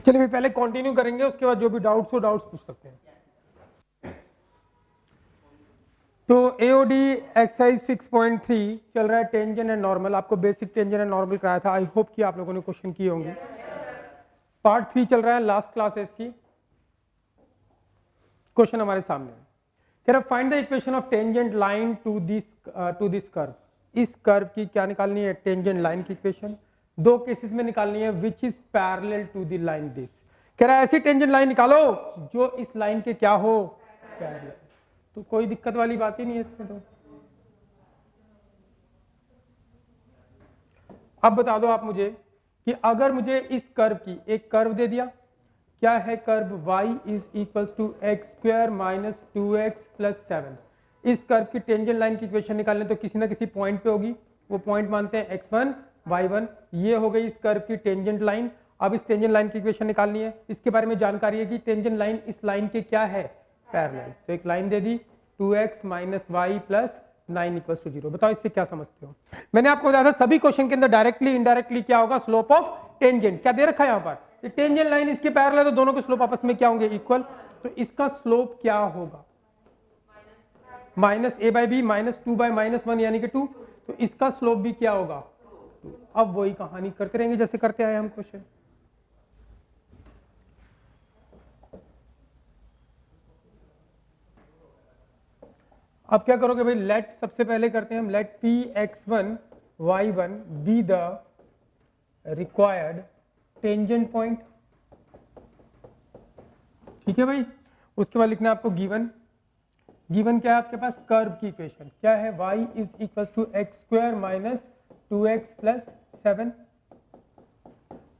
चलिए भाई पहले कंटिन्यू करेंगे, उसके बाद जो भी डाउट्स हो डाउट्स पूछ सकते हैं। तो एओडी एक्सरसाइज 6.3 चल रहा है, टेंजेंट एंड नॉर्मल। आपको बेसिक टेंजेंट एंड नॉर्मल कराया था, आई होप कि आप लोगों ने क्वेश्चन किए होंगे। पार्ट 3 चल रहा है, लास्ट क्लास है इसकी। क्वेश्चन हमारे सामने है, कह रहा find the equation of tangent line to this curve. इस कर्व की क्या निकालनी है? टेंजेंट लाइन की इक्वेशन। दो केसेस में निकालनी है, which is parallel to the line this. कह रहा है ऐसी टेंजेंट लाइन निकालो जो इस लाइन के क्या हो, पैरेलल। तो कोई दिक्कत वाली बात ही नहीं है इसमें। तो अब बता दो आप मुझे कि अगर मुझे इस कर्व की एक कर्व दे दिया, क्या है curve y is equal to x square minus 2x plus 7। इस कर्व की टेंजेंट लाइन की इक्वेशन निकालने तो किसी ना किसी पॉइंट पे होगी, वो पॉइंट मानते हैं x1 y1। ये हो गई इस कर्व की टेंजेंट लाइन। अब इस टेंजेंट लाइन की इक्वेशन निकालनी है। इसके बारे में जानकारी है कि टेंजेंट लाइन इस लाइन के क्या है, पैरेलल। तो एक लाइन दे दी 2x minus y plus 9 equal to 0। बताओ इससे क्या समझते हो? मैंने आपको बताया था सभी क्वेश्चन के अंदर डायरेक्टली इनडायरेक्टली क्या होगा, स्लोप ऑफ टेंजेंट। क्या दे रखा है यहाँ पर, टेंजेंट लाइन इसके पैरेलल है तो दोनों के स्लोप आपस में क्या होंगे, इक्वल। तो इसका स्लोप क्या होगा, minus a by B minus 2 by minus 1 यानी कि 2। तो इसका स्लोप भी क्या होगा, 2। अब वही कहानी करते रहेंगे जैसे करते आए हम क्वेश्चन। अब क्या करोगे भाई, लेट सबसे पहले करते हैं हम, let P x1 y1 be the required tangent point. ठीक है भाई। उसके बाद लिखना है आपको गिवन। गिवन क्या है आपके पास, कर्व की इक्वेशन क्या है, y is equal to x square minus 2x plus 7।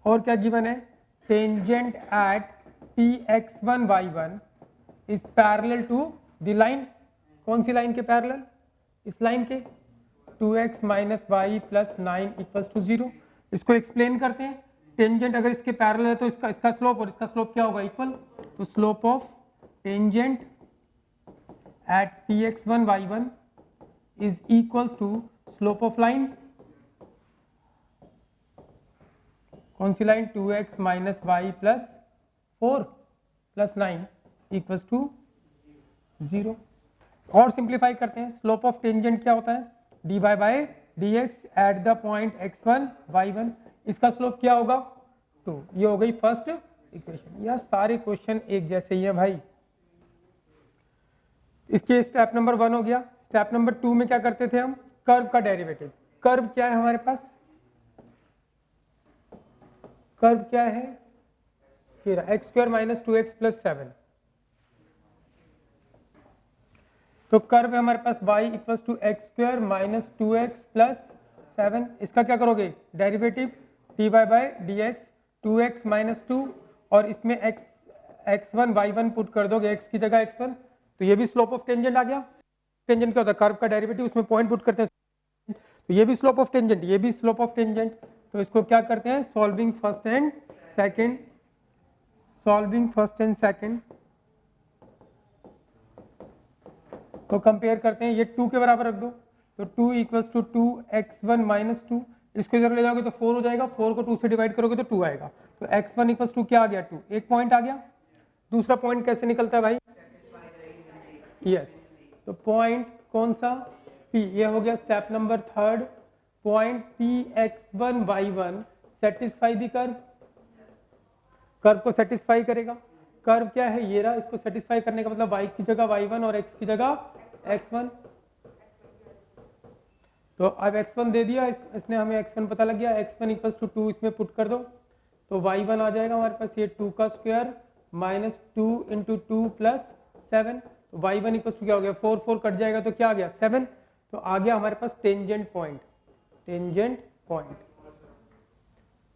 और क्या गिवन है, tangent at P x1 y1 is parallel to the line. कौन सी लाइन के पैरेलल, इस लाइन के, 2x minus y plus 9 equals to 0। इसको एक्सप्लेन करते हैं। टेंजेंट अगर इसके पैरेलल है तो इसका स्लोप और इसका स्लोप क्या होगा, इक्वल। तो slope of tangent at px1 y1 is equals to slope of line. कौन सी line, 2x minus y plus 4 plus 9 equals to 0। और सिंप्लीफाई करते हैं, स्लोप ऑफ टेंजेंट क्या होता है, dy by dx at the point x1 y1। इसका slope क्या होगा, 2। ये हो गई फर्स्ट इक्वेशन। यह सारे क्वेश्चन एक जैसे ही है भाई। इसके स्टेप नंबर 1 हो गया। स्टेप नंबर 2 में क्या करते थे हम, कर्व का डेरिवेटिव। कर्व क्या है हमारे पास, कर्व क्या है, फिर x square minus 2x plus 7। तो कर्व है हमारे पास y equal to x square minus 2x plus 7। इसका क्या करोगे, derivative dy by dx 2x minus 2, और इसमें x1 y1 पुट कर दोगे, x की जगह x1। तो ये भी स्लोप ऑफ टेंजेंट आ गया। टेंजेंट क्या होता है, कर्व का डेरिवेटिव, उसमें पॉइंट पुट करते हैं। तो ये भी स्लोप ऑफ टेंजेंट, ये भी स्लोप ऑफ टेंजेंट। तो इसको क्या करते हैं, solving first and second, solving first and second. तो कंपेयर करते हैं, ये 2 के बराबर रख दो। तो 2 इक्वल्स टू 2x1 माइनस 2। इसको इधर ले जाओगे तो 4 हो जाएगा, 4 को 2 से डिवाइड करोगे तो 2 आएगा। तो x1 इक्वल्स टू क्या आ गया, 2। एक पॉइंट आ गया। दूसरा पॉइंट कैसे निकलता है भाई, यस। तो पॉइंट कौन सा, P। ये हो गया step number 3। Point px1 y1 satisfy the curve. Curve को सेटिस्फाई करेगा। कर्व क्या है, ये रहा। इसको सेटिस्फाई करने का मतलब y की जगह y1 और x की जगह x1। तो अब x1 दे दिया, इसने हमें x1 पता लग गया। x1 इक्वल्स टू 2 इसमें पुट कर दो, तो y1 आ जाएगा हमारे पास, ये 2 का स्क्वायर माइनस 2 इंटू 2 प्लस 7। तो y1 इक्वल्स टू क्या हो गया, 4 4 कट जाएगा तो क्या आ गया, 7। तो आ गया हमारे पास tangent point. Tangent point,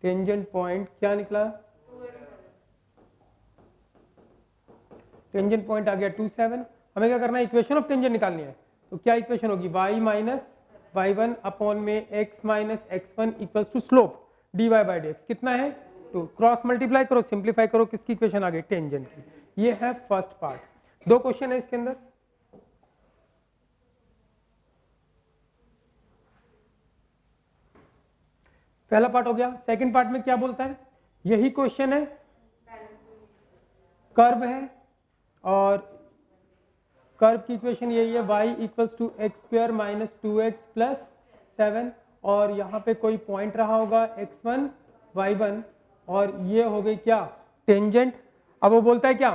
tangent point क्या निकला, टेंजेंट पॉइंट आ गया 2 7। हमें क्या करना है, इक्वेशन ऑफ टेंजेंट निकालनी है। तो क्या इक्वेशन होगी, y माइनस y1 अपॉन में x minus x1 equals to slope dy by dx। कितना है, 2। क्रॉस मल्टीप्लाई करो, सिंप्लीफाई करो, किसकी इक्वेशन आ गई, टेंजेंट की। ये है फर्स्ट पार्ट। 2 क्वेश्चन है इसके अंदर। पहला पार्ट हो गया। सेकंड पार्ट में क्या बोलता है, यही क्वेश्चन है, कर्व है और कर्व की इक्वेशन यही है y equals to x square minus 2x plus 7 और यहाँ पे कोई पॉइंट रहा होगा x1 y1 और ये हो गई क्या टेंजेंट। अब वो बोलता है क्या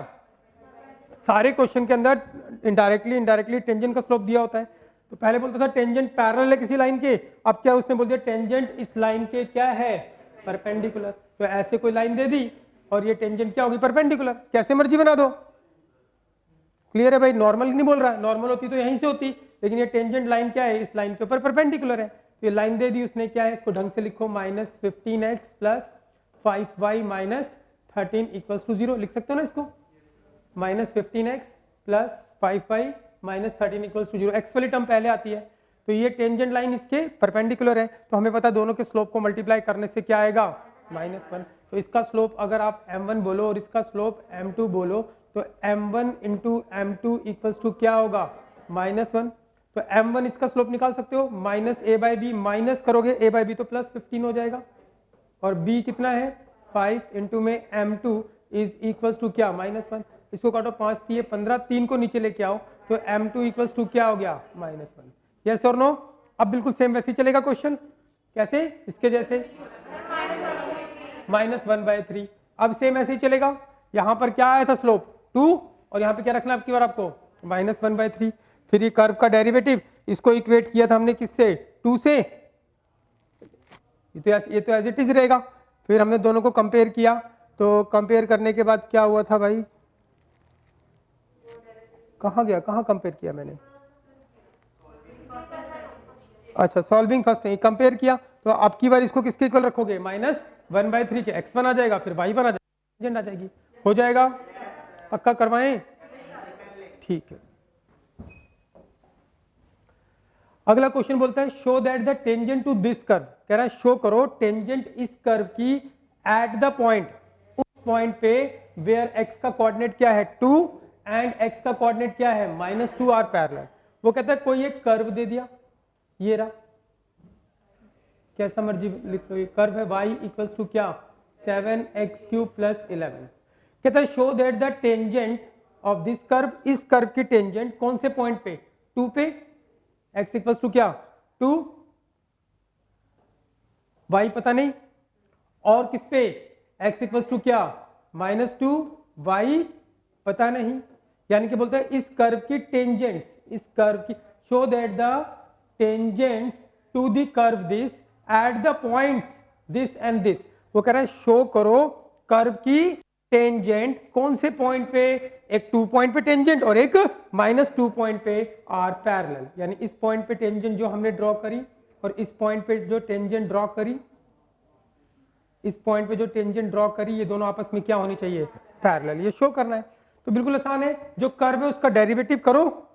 सारे क्वेश्चन के अंदर इनडायरेक्टली टेंजेंट का स्लोप दिया होता है। तो पहले बोलता था टेंजेंट पैरेलल है किसी लाइन के, अब क्या उसने बोल दिया टेंजेंट इस लाइन के क्या है परपेंडिकुलर। तो ऐसे कोई लाइन दे दी और ये टेंजेंट क्या होगी परपेंडिकुलर, कैसे मर्जी बना दो। क्लियर है भाई, नॉर्मल नहीं बोल रहा है, नॉर्मल होती तो यहीं से होती, लेकिन ये टेंजेंट लाइन क्या है इस लाइन के ऊपर परपेंडिकुलर है। तो ये लाइन दे दी उसने, क्या है इसको ढंग से लिखो minus 15x plus 5y minus 13 equals to 0 लिख सकते हो ना इसको, minus 15x plus 5y minus 13 equals to 0। X वाली टर्म पहले आती है, तो ये टेंजेंट लाइन इसके परपेंडिकुलर है, तो हमें पता दोनों के स्लोप को मल्टीप्लाई करने से क्या आएगा -1। तो इसका स्लोप अगर आप m1 बोलो और इसका स्लोप m2 बोलो तो m1 into m2 equals to क्या होगा -1। तो m1 इसका स्लोप निकाल सकते हो minus a by B, minus करोगे a बाई बी तो प्लस 15 हो जाएगा और b कितना है 5 इंटू में m2 इज इक्वल्स टू क्या -1। इसको काटो 5 3 15, 3 को नीचे लेके आओ तो m2 इक्वल्स टू क्या हो गया -1। यस और नो। अब बिल्कुल सेम वैसे ही चलेगा क्वेश्चन, कैसे इसके जैसे -1/3। अब सेम ऐसे ही चलेगा, यहाँ पर क्या आया था स्लोप 2 और यहाँ पे क्या रखना आपकी बार आपको -1/3। फिर ये कर्व का डेरिवेटिव इसको इक्वेट किया था हमने किससे 2 से, ये तो एज इट इज रहेगा। फिर हमने दोनों को कंपेयर किया, तो कंपेयर करने के बाद क्या हुआ था भाई, कहाँ गया, कहाँ कंपेयर किया मैंने, अच्छा सॉल्विंग फर्स्ट नहीं कंपेयर किया। तो अब की बार इसको किसके इक्वल रखोगे -1/3 के, x1 आ जाएगा फिर y1 आ जाएगा, टेंजेंट आ जाएगी, हो जाएगा। पक्का करवाएं, ठीक है। अगला क्वेश्चन बोलता है show that the tangent to this curve, कह रहा है शो करो टेंजेंट इस कर्व की एट द पॉइंट, उस पॉइंट पे वेयर x का कोऑर्डिनेट क्या है 2 एंड x का कोऑर्डिनेट क्या है -2 आर पैरेलल। वो कहता है कोई एक कर्व दे दिया, ये रहा, कैसा मर्जी लिख लो, ये कर्व है y इक्वल्स टू क्या 7x³ प्लस 11। कहता है show that the tangent of this curve, इस कर्व की टेंजेंट कौन से पॉइंट पे 2 पे, x इक्वल्स टू क्या 2, y पता नहीं, और किस पे x इक्वल्स टू क्या -2, y पता नहीं। यानी कि बोलता है इस कर्व की टेंजेंट्स, इस कर्व की show that the tangents to the curve this at the points this and this. वो कह रहा है शो करो कर्व की टेंजेंट कौन से पॉइंट पे, एक 2 पॉइंट पे टेंजेंट और एक -2 पॉइंट पे आर पैरेलल। यानी इस पॉइंट पे टेंजेंट जो हमने ड्रॉ करी और इस पॉइंट पे जो टेंजेंट ड्रॉ करी, इस पॉइंट पे जो टेंजेंट ड्रॉ करी, ये दोनों आपस में क्या होनी चाहिए पैरेलल, ये शो करना है। तो बिल्कुल आसान है, जो कर्व है उसका डेरिवेटिव करो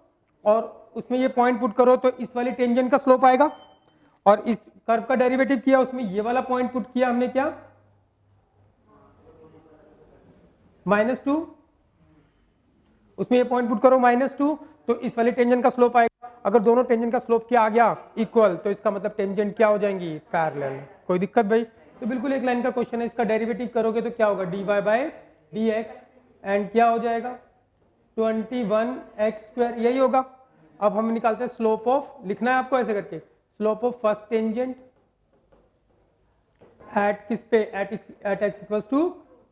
और उसमें ये पॉइंट पुट करो तो इस वाली टेंजेंट का स्लोप आएगा, और इस कर्व का डेरिवेटिव किया उसमें ये वाला पॉइंट पुट किया हमने क्या -2, उसमें ये पॉइंट पुट करो -2 तो इस वाली टेंजेंट का स्लोप आएगा। अगर दोनों टेंजेंट का स्लोप क्या आ गया इक्वल, तो इसका मतलब टेंजेंट क्या हो जाएंगी पैरेलल। कोई दिक्कत भाई? तो बिल्कुल एक लाइन का क्वेश्चन है, इसका डेरिवेटिव करोगे तो क्या होगा dy/dx एंड क्या हो जाएगा 21x², यही होगा। अब हम निकालते हैं स्लोप ऑफ, लिखना है आपको ऐसे करके, slope of first tangent at किस पे, एट x इक्वल्स टू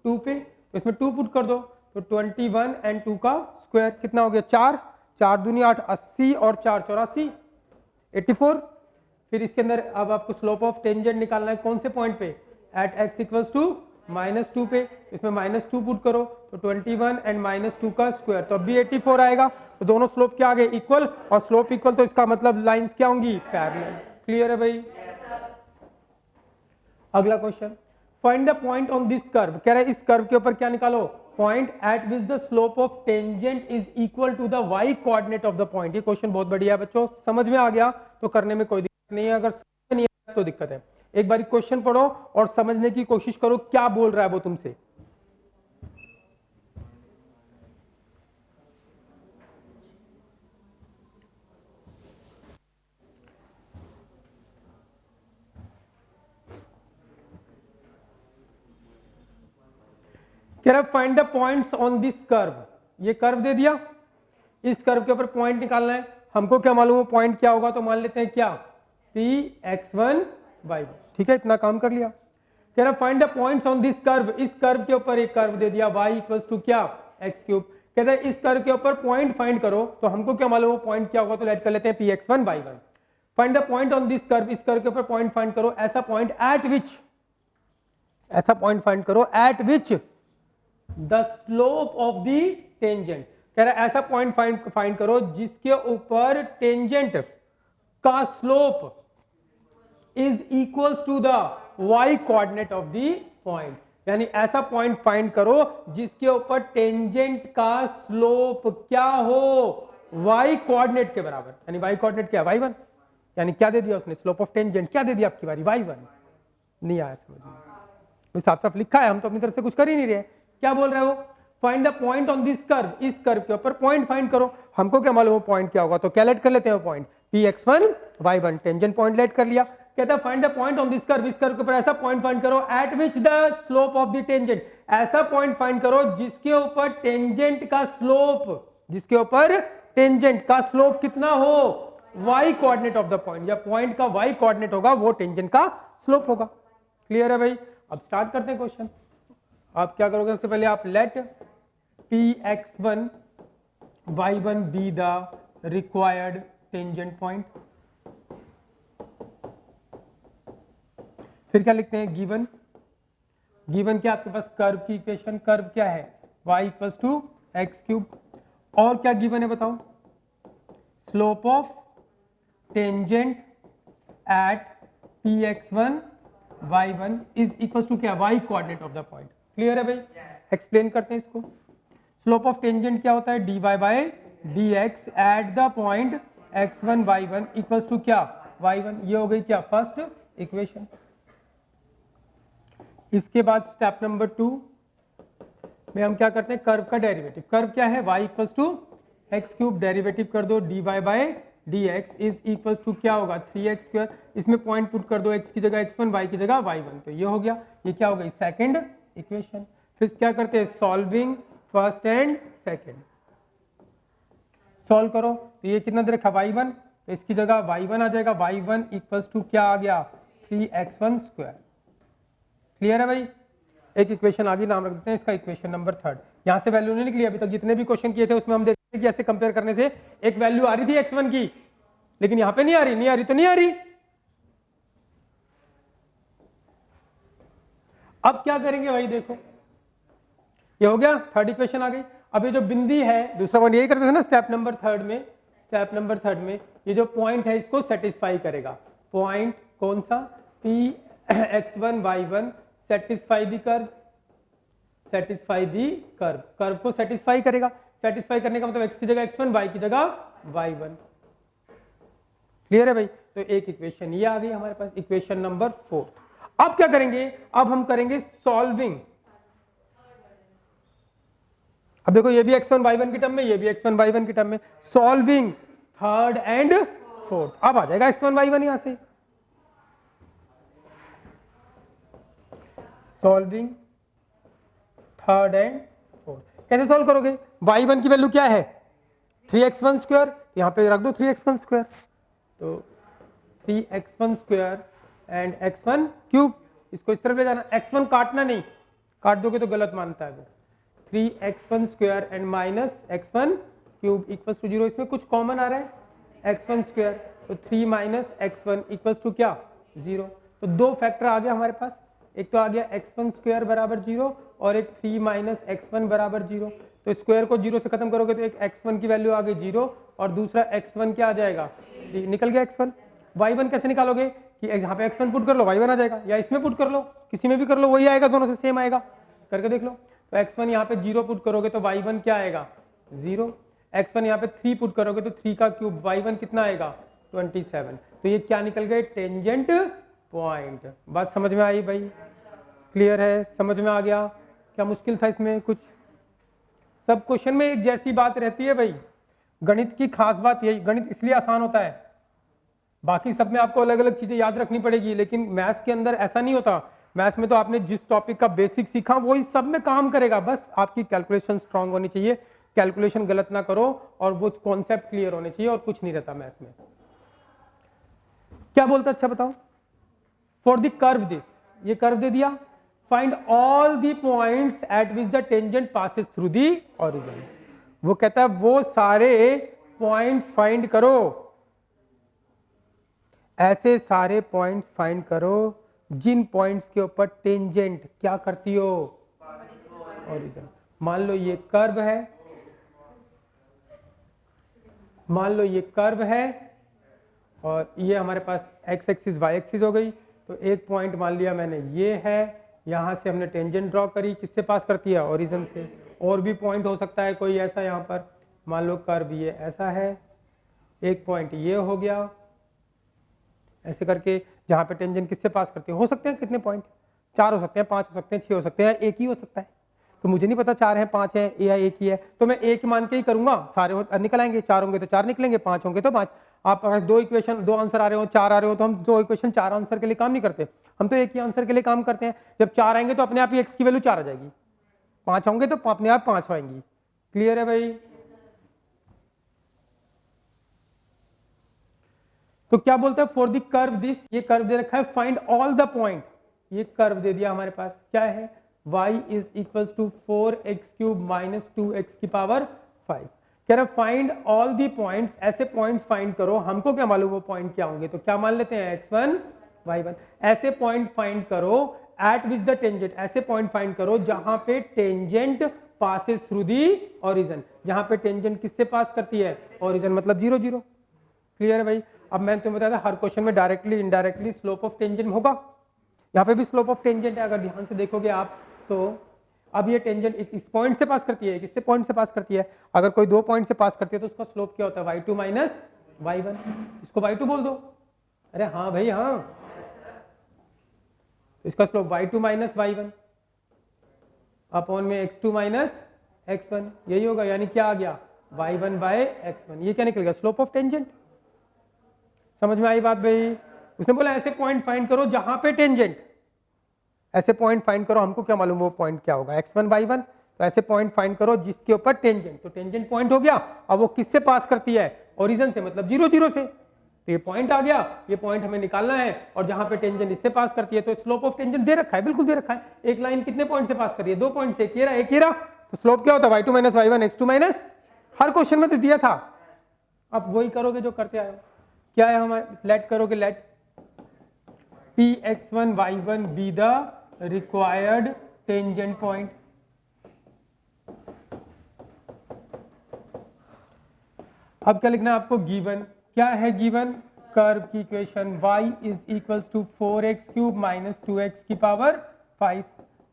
2 पे, तो इसमें 2 पुट कर दो तो 21 एंड 2 का स्क्वायर कितना हो गया 4, 4 दूनी 8 80 और 4 84 84। फिर इसके अंदर अब आपको स्लोप ऑफ टेंजेंट निकालना है कौन से पॉइंट पे, एट x इक्वल्स टू -2 पे, इसमें -2 पुट करो तो 21 एंड -2 का स्क्वायर, तो अब भी 84 आएगा। तो दोनों स्लोप क्या आ गए इक्वल, और स्लोप इक्वल तो इसका मतलब लाइंस क्या होंगी पैरेलल। क्लियर है भाई? अगला question, find the point on this curve, कह रहा है इस कर्व के ऊपर क्या निकालो point at which the slope of tangent is equal to the y coordinate of the point. ये क्वेश्चन बहुत बढ़िया है बच्चों, समझ में आ गया तो करने में कोई दिक्कत नहीं है, अगर समझ नहीं आया तो दिक्कत है। एक बार क्वेश्चन पढ़ो और समझने की कोशिश करो क्या बोल रहा है वो तुमसे। कह रहा find the points on this curve, ये कर्व दे दिया, इस कर्व के ऊपर पॉइंट निकालना है। हमको क्या मालूम है पॉइंट क्या होगा, तो मान लेते हैं क्या Px1 y1, ठीक है, इतना काम कर लिया। कह रहा find the points on this curve, इस कर्व के ऊपर एक कर्व दे दिया y इक्वल्स टू क्या x3। कहता है इस कर्व के ऊपर पॉइंट फाइंड करो, तो हमको क्या मालूम है पॉइंट क्या होगा, तो लेट कर लेते हैं Px1 y1। Find the point on this curve, इस कर्व के ऊपर पॉइंट फाइंड करो, ऐसा पॉइंट एट विच, ऐसा पॉइंट फाइंड करो eight which the slope of the tangent. कह रहा है ऐसा पॉइंट फाइंड करो जिसके ऊपर टेंजेंट का slope is equals to the y coordinate of the point, यानी ऐसा पॉइंट फाइंड करो जिसके ऊपर टेंजेंट का स्लोप क्या हो, y कोऑर्डिनेट के बराबर, यानी y कोऑर्डिनेट क्या है y1, यानी क्या दे दिया उसने, स्लोप ऑफ टेंजेंट क्या दे दिया आपकी बारी y1। नहीं आया समझ में, साफ साफ लिखा है, हम तो अपनी तरफ से कुछ कर ही नहीं रहे। क्या बोल रहे हो, find the point on this curve, इस कर्व के ऊपर पॉइंट फाइंड करो। हमको क्या मालूम पॉइंट क्या होगा, तो क्या लेट कर लेते हैं point Px1 y1, tangent point let कर लिया। कहता है find the point on this curve, इस कर्व के ऊपर ऐसा पॉइंट फाइंड करो eight which the slope of the tangent, ऐसा पॉइंट फाइंड करो जिसके ऊपर टेंजेंट का स्लोप, जिसके ऊपर टेंजेंट का स्लोप कितना हो, y coordinate of the point, या पॉइंट का y कोऑर्डिनेट होगा वो टेंजेंट का स्लोप होगा। क्लियर है भाई। अब स्टार्ट करते हैं क्वेश्चन। आप क्या करोगे, सबसे पहले आप let Px1 y1 be the required tangent point, फिर क्या लिखते हैं गिवन, गिवन क्या आपके पास कर्व की इक्वेशन, कर्व क्या है y equals to x cube, और क्या गिवन है बताओ, slope of tangent at Px1 y1 is equals to क्या, y coordinate of the point. Clear है भाई। एक्सप्लेन करते हैं इसको। स्लोप ऑफ टेंजेंट क्या होता है, dy by dx at the point x1 y1 equals to क्या y1। ये हो गई क्या फर्स्ट इक्वेशन। इसके बाद स्टेप नंबर 2 में हम क्या करते हैं, कर्व का डेरिवेटिव। कर्व क्या है, y equals to x cube, derivative कर दो dy by dx is equals to क्या होगा 3x स्क्वायर, इसमें पॉइंट पुट कर दो, x की जगह x1 y की जगह y1, तो ये हो गया, ये क्या हो गई सेकंड इक्वेशन। फिर क्या करते हैं, solving first and second, solve करो, तो ये कितना दे रखा y1, तो इसकी जगह y1 आ जाएगा, y1 इक्वल्स टू क्या आ गया 3x1 स्क्वायर। क्लियर है भाई। एक इक्वेशन आगे नाम रख देते हैं इसका इक्वेशन नंबर 3। यहां से वैल्यू नहीं निकली अभी तक, जितने भी क्वेश्चन किए थे उसमें हम देखते हैं कि ऐसे कंपेयर करने से एक वैल्यू आ रही थी x1 की, लेकिन यहां पे नहीं आ रही, नहीं आ रही तो नहीं आ रही। अब क्या करेंगे भाई, देखो ये हो गया, थर्ड इक्वेशन आ गई। अब ये जो बिंदी है, दूसरा पॉइंट यही करते थे ना स्टेप नंबर 3 में, स्टेप नंबर 3 में ये जो पॉइंट है इसको सेटिस्फाई करेगा। पॉइंट कौन सा, Px1 y1 सेटिस्फाई दी कर्व, सेटिस्फाई दी कर्व, कर्व को सेटिस्फाई करेगा। सेटिस्फाई करने का मतलब x की जगह x1 y की जगह y1। क्लियर है भाई। तो एक इक्वेशन ये आ गई हमारे पास, इक्वेशन नंबर 4। अब क्या करेंगे, अब हम करेंगे सॉल्विंग। अब देखो ये भी x1 y1 की टर्म में, ये भी x1 y1 की टर्म में, सॉल्विंग थर्ड एंड फोर्थ। अब आ जाएगा x1 y1 यहां से, सॉल्विंग थर्ड एंड फोर्थ। कैसे सॉल्व करोगे, y1 की वैल्यू क्या है 3x1 स्क्वायर, यहां पे रख दो 3x1 स्क्वायर, तो 3x1 square and x1 cube, इसको इस तरफ ले जाना, x1 काटना नहीं, काट दोगे तो गलत मानता है वो। 3x1 square and minus x1 cube equals to 0, इसमें कुछ कॉमन आ रहा है x1 स्क्वायर, तो 3 माइनस x1 इक्वल्स टू क्या 0। तो दो फैक्टर आ गया हमारे पास, एक तो आ गया x1 स्क्वायर बराबर 0 और एक 3 माइनस x1 बराबर 0। तो स्क्वायर को 0 से खत्म करोगे तो एक x1 की वैल्यू आ गई 0 और दूसरा x1 क्या आ जाएगा, निकल गया x1। y1 कैसे निकालोगे कि यहाँ पे x1 पुट कर लो y1 आ जाएगा, या इसमें पुट कर लो, किसी में भी कर लो वही आएगा, दोनों से सेम आएगा, करके देख लो। तो x1 यहाँ पे 0 पुट करोगे तो y1 क्या आएगा 0, x1 यहाँ पे 3 पुट करोगे तो 3 का क्यूब, y1 कितना आएगा 27। तो ये क्या निकल गए, टेंजेंट पॉइंट। बात समझ में आई भाई, क्लियर है, समझ में आ गया, क्या मुश्किल था इसमें कुछ। सब क्वेश्चन में एक जैसी बात रहती है भाई, गणित की खास बात यही, गणित इसलिए आसान होता है, बाकी सब में आपको अलग अलग चीजें याद रखनी पड़ेगी, लेकिन मैथ्स के अंदर ऐसा नहीं होता। मैथ्स में तो आपने जिस टॉपिक का बेसिक सीखा वो इस सब में काम करेगा, बस आपकी कैलकुलेशन स्ट्रांग होनी चाहिए, कैलकुलेशन गलत ना करो और वो कॉन्सेप्ट क्लियर होने चाहिए, और कुछ नहीं रहता मैथ्स में। क्या बोलता, अच्छा बताओ। फॉर द कर्व दिस, ये कर्व दे दिया, find all the points at which the tangent passes through the origin. वो कहता है वो सारे पॉइंट्स फाइंड करो, ऐसे सारे पॉइंट्स फाइंड करो जिन पॉइंट्स के ऊपर टेंजेंट क्या करती हो, ओरिजिन। मान लो ये कर्व है, मान लो ये कर्व है और ये हमारे पास एक्स एक्सिस वाई एक्सिस हो गई, तो एक पॉइंट मान लिया मैंने ये है, यहां से हमने टेंजेंट ड्रॉ करी, किससे पास करती है, ओरिजिन से। और भी पॉइंट हो सकता है कोई ऐसा, यहाँ पर मान लो कर्व ये ऐसा है, एक पॉइंट ये हो गया, ऐसे करके जहां पे टेंजेंट किससे पास करती है। हो सकते हैं कितने पॉइंट, 4 हो सकते हैं, 5 हो सकते हैं, 6 हो सकते हैं, एक ही हो सकता है, तो मुझे नहीं पता 4 है 5 है या एक ही है, तो मैं एक मान के ही करूंगा, सारे निकल आएंगे, 4 होंगे तो 4 निकलेंगे, 5 होंगे तो 5। आप अगर 2 इक्वेशन 2 आंसर आ रहे हो, 4 आ रहे हो, तो हम 2 इक्वेशन 4 आंसर के लिए काम नहीं करते, हम तो एक ही आंसर के लिए काम करते हैं। जब 4 आएंगे तो अपने आप ही एक्स की वैल्यू 4 आ जाएगी, 5 होंगे तो अपने आप 5 आएंगी। क्लियर है भाई। तो क्या बोलते हैं, फॉर द कर्व दिस, ये कर्व दे रखा है, फाइंड ऑल द पॉइंट, ये कर्व दे दिया हमारे पास, क्या है, y is equals to 4x³ minus 2x की पावर 5। कह रहा फाइंड ऑल दी पॉइंट्स, ऐसे पॉइंट्स फाइंड करो, हमको क्या मालूम वो पॉइंट क्या होंगे, तो क्या मान लेते हैं x1 y1, ऐसे पॉइंट फाइंड करो एट विच द टेंजेंट, ऐसे पॉइंट फाइंड करो जहां पे tangent passes through the origin, जहां पे टेंजेंट किससे पास करती है, ओरिजिन, मतलब 0 0। क्लियर है भाई। अब मैंने तुम्हें बताया था हर क्वेश्चन में directly indirectly slope of tangent होगा, यहाँ पे भी स्लोप ऑफ टेंजेंट है, अगर ध्यान से देखोगे आप तो। अब ये टेंजेंट इस पॉइंट से पास करती है, किससे पॉइंट से पास करती है, अगर कोई 2 पॉइंट से पास करती है तो उसका स्लोप क्या होता है, y2 माइनस y1, इसको y2 बोल दो। अरे हाँ भाई हाँ, इसका slope y2 minus y1 upon में x2 माइनस x1, यही होगा, यानी क्या आ गया, y1 बाय x1, ये क्या निकल गया, स्लोप ऑफ टेंजेंट। समझ में आई बात भाई। उसने बोला ऐसे पॉइंट फाइंड करो जहां पे टेंजेंट, ऐसे पॉइंट फाइंड करो, हमको क्या मालूम वो पॉइंट क्या होगा, x1 y1, तो ऐसे पॉइंट फाइंड करो जिसके ऊपर टेंजेंट, तो टेंजेंट पॉइंट हो गया, अब वो किससे पास करती है, ओरिजिन से, मतलब 0 0 से, तो ये पॉइंट आ गया, ये पॉइंट हमें निकालना है, और जहां पे टेंजेंट इससे पास करती है, तो स्लोप ऑफ टेंजेंट दे रखा है, बिल्कुल दे रखा है, एक लाइन कितने पॉइंट से पास कर रही है, 2 पॉइंट से, एक ये रहा, तो स्लोप क्या होता है, y2 minus y1 x2 minus, हर क्वेश्चन में तो दिया था, अब वही करोगे जो करते आए। क्या है हमारे, लेट करोगे, let px1 y1 be the required tangent point. अब क्या लिखना है आपको, गिवन, क्या है गिवन, कर्व की equation y is equals to 4x³ minus 2x की पावर 5,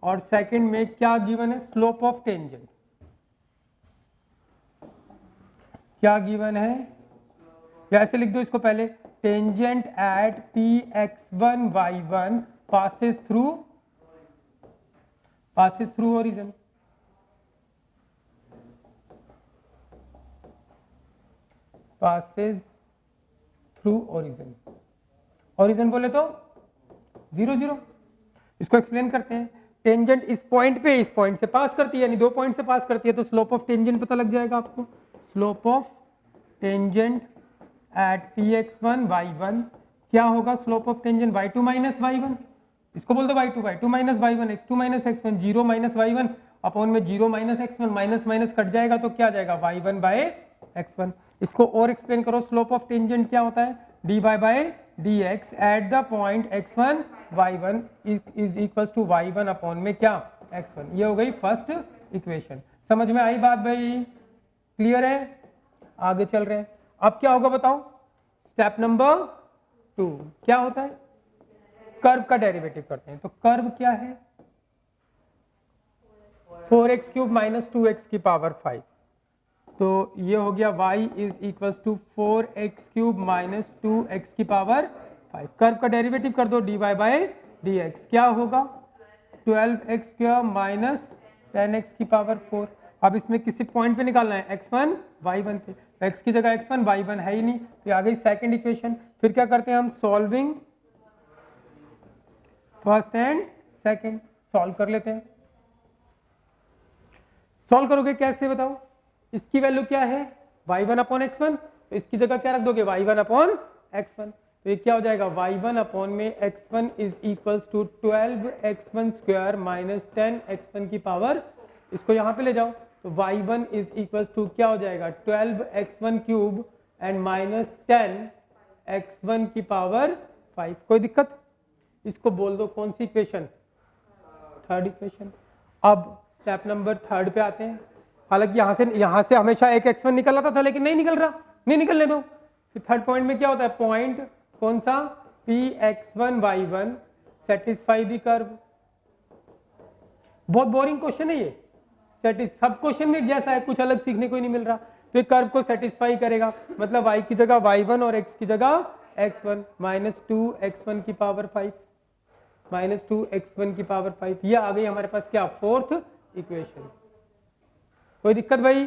और सेकंड में क्या गिवन है, स्लोप ऑफ टेंजेंट, क्या गिवन है, या ऐसे लिख दो इसको पहले, tangent at px1 y1 passes through origin, passes through origin, origin बोले तो 0 0। इसको एक्सप्लेन करते हैं, टेंजेंट इस पॉइंट पे इस पॉइंट से पास करती है, यानी 2 पॉइंट से पास करती है, तो स्लोप ऑफ टेंजेंट पता लग जाएगा आपको, slope of tangent at px1 y1 क्या होगा, slope of tangent y2 minus y1, इसको बोल दो y2 minus y1 x2 minus x1, 0 minus y1 upon में 0 minus x1, minus minus cut जाएगा तो क्या जाएगा, y1 बाय x1। इसको और एक्सप्लेन करो, स्लोप ऑफ टेंजेंट क्या होता है, dy by dx at the point x1 y1 is equals to y1 upon में क्या, x1। ये हो गई फर्स्ट इक्वेशन। समझ में आई बात भाई, क्लियर है, आगे चल रहे हैं। अब क्या होगा बताओ, स्टेप नंबर 2 क्या होता है, कर्व का डेरिवेटिव करते हैं। तो कर्व क्या है, 4x³ माइनस 2x की पावर 5, तो ये हो गया y is equals to 4x³ minus 2x की पावर 5। कर्व का डेरिवेटिव कर दो, dy बाय dx क्या होगा, 12x² माइनस 10x की पावर 4। अब इसमें किसी पॉइंट पे निकालना है, x1 y1 पे, तो x की जगह x1 y1 है ही नहीं, तो आ गई सेकंड इक्वेशन। फिर क्या करते हैं हम, solving first and second. Solve कर लेते हैं। सॉल्व करोगे कैसे बताओ? इसकी वैल्यू क्या है y1 अपॉन x1, तो इसकी जगह क्या रख दोगे y1 अपॉन x1, तो ये क्या हो जाएगा y1 अपॉन में x1 is equals to 12x1 square minus 10x1 की पावर, इसको यहाँ पे ले जाओ तो y1 इज इक्वल्स टू क्या हो जाएगा 12x1 cube and minus 10x1 की पावर 5। कोई दिक्कत? इसको बोल दो कौन सी इक्वेशन? Third equation. अब स्टेप नंबर थर्ड पे आते हैं। हालांकि यहाँ से हमेशा एक x1 निकल रहा था लेकिन नहीं निकल रहा, नहीं निकलने दो। फिर थर्ड पॉइंट में क्या होता है? पॉइंट कौन सा? Px1 y1 satisfy the curve. बहुत बोरिंग क्वेश्चन है ये, सब क्वेश्चन में जैसा है, कुछ अलग सीखने को ही नहीं मिल रहा। तो ये कर्व को सेटिस्फाई करेगा, मतलब y की जगह y1 और x की जगह x1, माइनस 2x1 की पावर 5, माइनस 2x1 की पावर 5। ये आ गई हमारे पास क्या? Fourth equation. कोई दिक्कत भाई?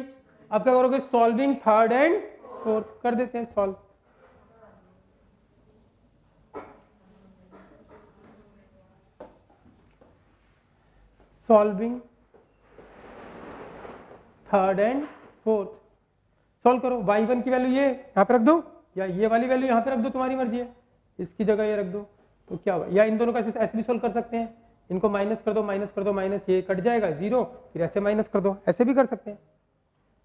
अब क्या करोगे? सॉल्विंग थर्ड एंड फोर्थ कर देते हैं solve. Solving third and fourth solve करो। y1 की वैल्यू ये यहाँ पे रख दो, या ये वाली वैल्यू यहाँ पे रख दो, तुम्हारी मर्जी है। इसकी जगह ये रख दो तो क्या होगा? या इन दोनों का ऐसे भी सोल्व कर सकते हैं, इनको माइनस कर दो, माइनस कर दो, माइनस ये कट जाएगा 0, फिर ऐसे माइनस कर दो, ऐसे भी कर सकते हैं,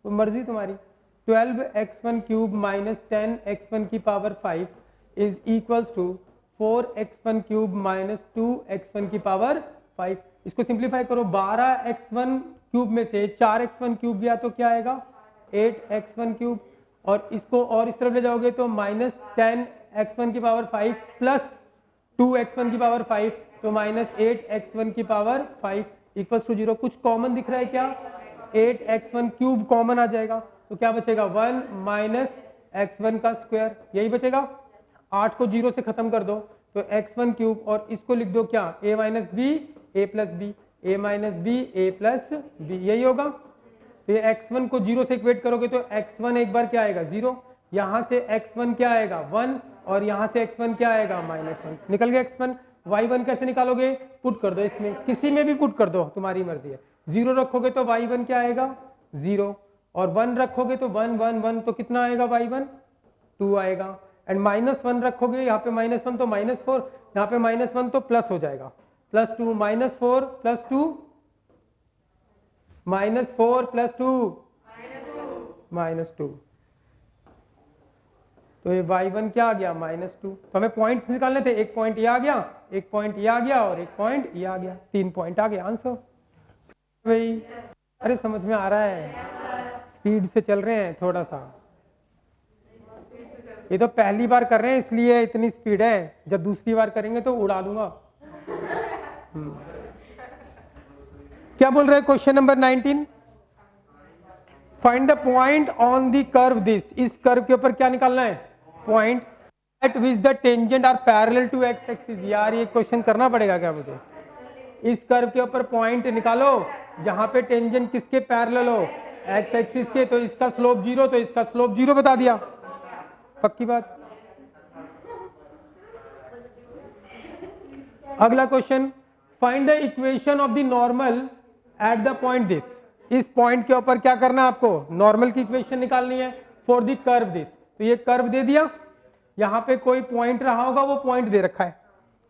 तो मर्जी तुम्हारी। 12x1 क्यूब माइनस 10x1 की power 5 is equals to 4x1 cube minus 2x1 की पावर 5। इसको सिंप्लीफाई करो, 12x1 क्यूब में से 4x1 क्यूब गया तो क्या आएगा? 8x1 क्यूब, और इसको और इस तरफ ले जाओगे तो माइनस 10x1 की पावर 5 प्लस 2x1 की पावर 5, तो माइनस 8x1 की पावर 5 इक्वल्स टू 0। कुछ कॉमन दिख रहा है क्या? 8x1 क्यूब कॉमन आ जाएगा, तो क्या बचेगा? 1 माइनस x1 का स्क्वायर, यही बचेगा। 8 को 0 से खत्म कर दो तो x1 क्यूब, और इसको लिख दो क्या? a minus b a plus b, a minus b a plus b, यही होगा। तो ये x1 को 0 से इक्वेट करोगे तो x1 एक बार क्या आएगा? 0, यहाँ से x1 क्या आएगा? 1, और यहाँ से x1 क्या आएगा? -1। निकल गया x1। y1 कैसे निकालोगे? पुट कर दो, इसमें किसी में भी पुट कर दो, तुम्हारी मर्जी है। 0 रखोगे तो y1 क्या आएगा? 0, और 1 रखोगे तो 1 1 1, तो कितना आएगा y1? 2 आएगा। एंड -1 रखोगे यहाँ पे -1 तो -4, यहाँ पे -1 तो प्लस हो जाएगा, +2, -4 + 2, -4 + 2 -2, तो ये y1 क्या आ गया? -2। तो हमें पॉइंट निकालने थे, एक पॉइंट ये आ गया, एक पॉइंट ये आ गया, और एक पॉइंट ये आ गया, 3 पॉइंट आ गए। आंसर भाई, अरे समझ में आ रहा है? स्पीड से चल रहे हैं थोड़ा सा, ये तो पहली बार कर रहे हैं इसलिए इतनी स्पीड है, जब दूसरी बार करेंगे तो उड़ा दूंगा। क्या बोल रहे हैं? Question number 19, find the point on the curve this. इस कर्व के ऊपर क्या निकालना है? Point at which the tangent are parallel to x axis. यार ये क्वेश्चन करना पड़ेगा क्या मुझे? इस कर्व के ऊपर पॉइंट निकालो जहां पे टेंजेंट किसके पैरेलल हो? एक्स एक्सिस के। तो इसका स्लोप 0, तो इसका स्लोप 0 बता दिया, पक्की बात। अगला question, find the equation of the normal at the point this. इस पॉइंट के ऊपर क्या करना है आपको? नॉर्मल की इक्वेशन निकालनी है फॉर द कर्व दिस। तो ये कर्व दे दिया, यहाँ पे कोई पॉइंट रहा होगा, वो पॉइंट दे रखा है।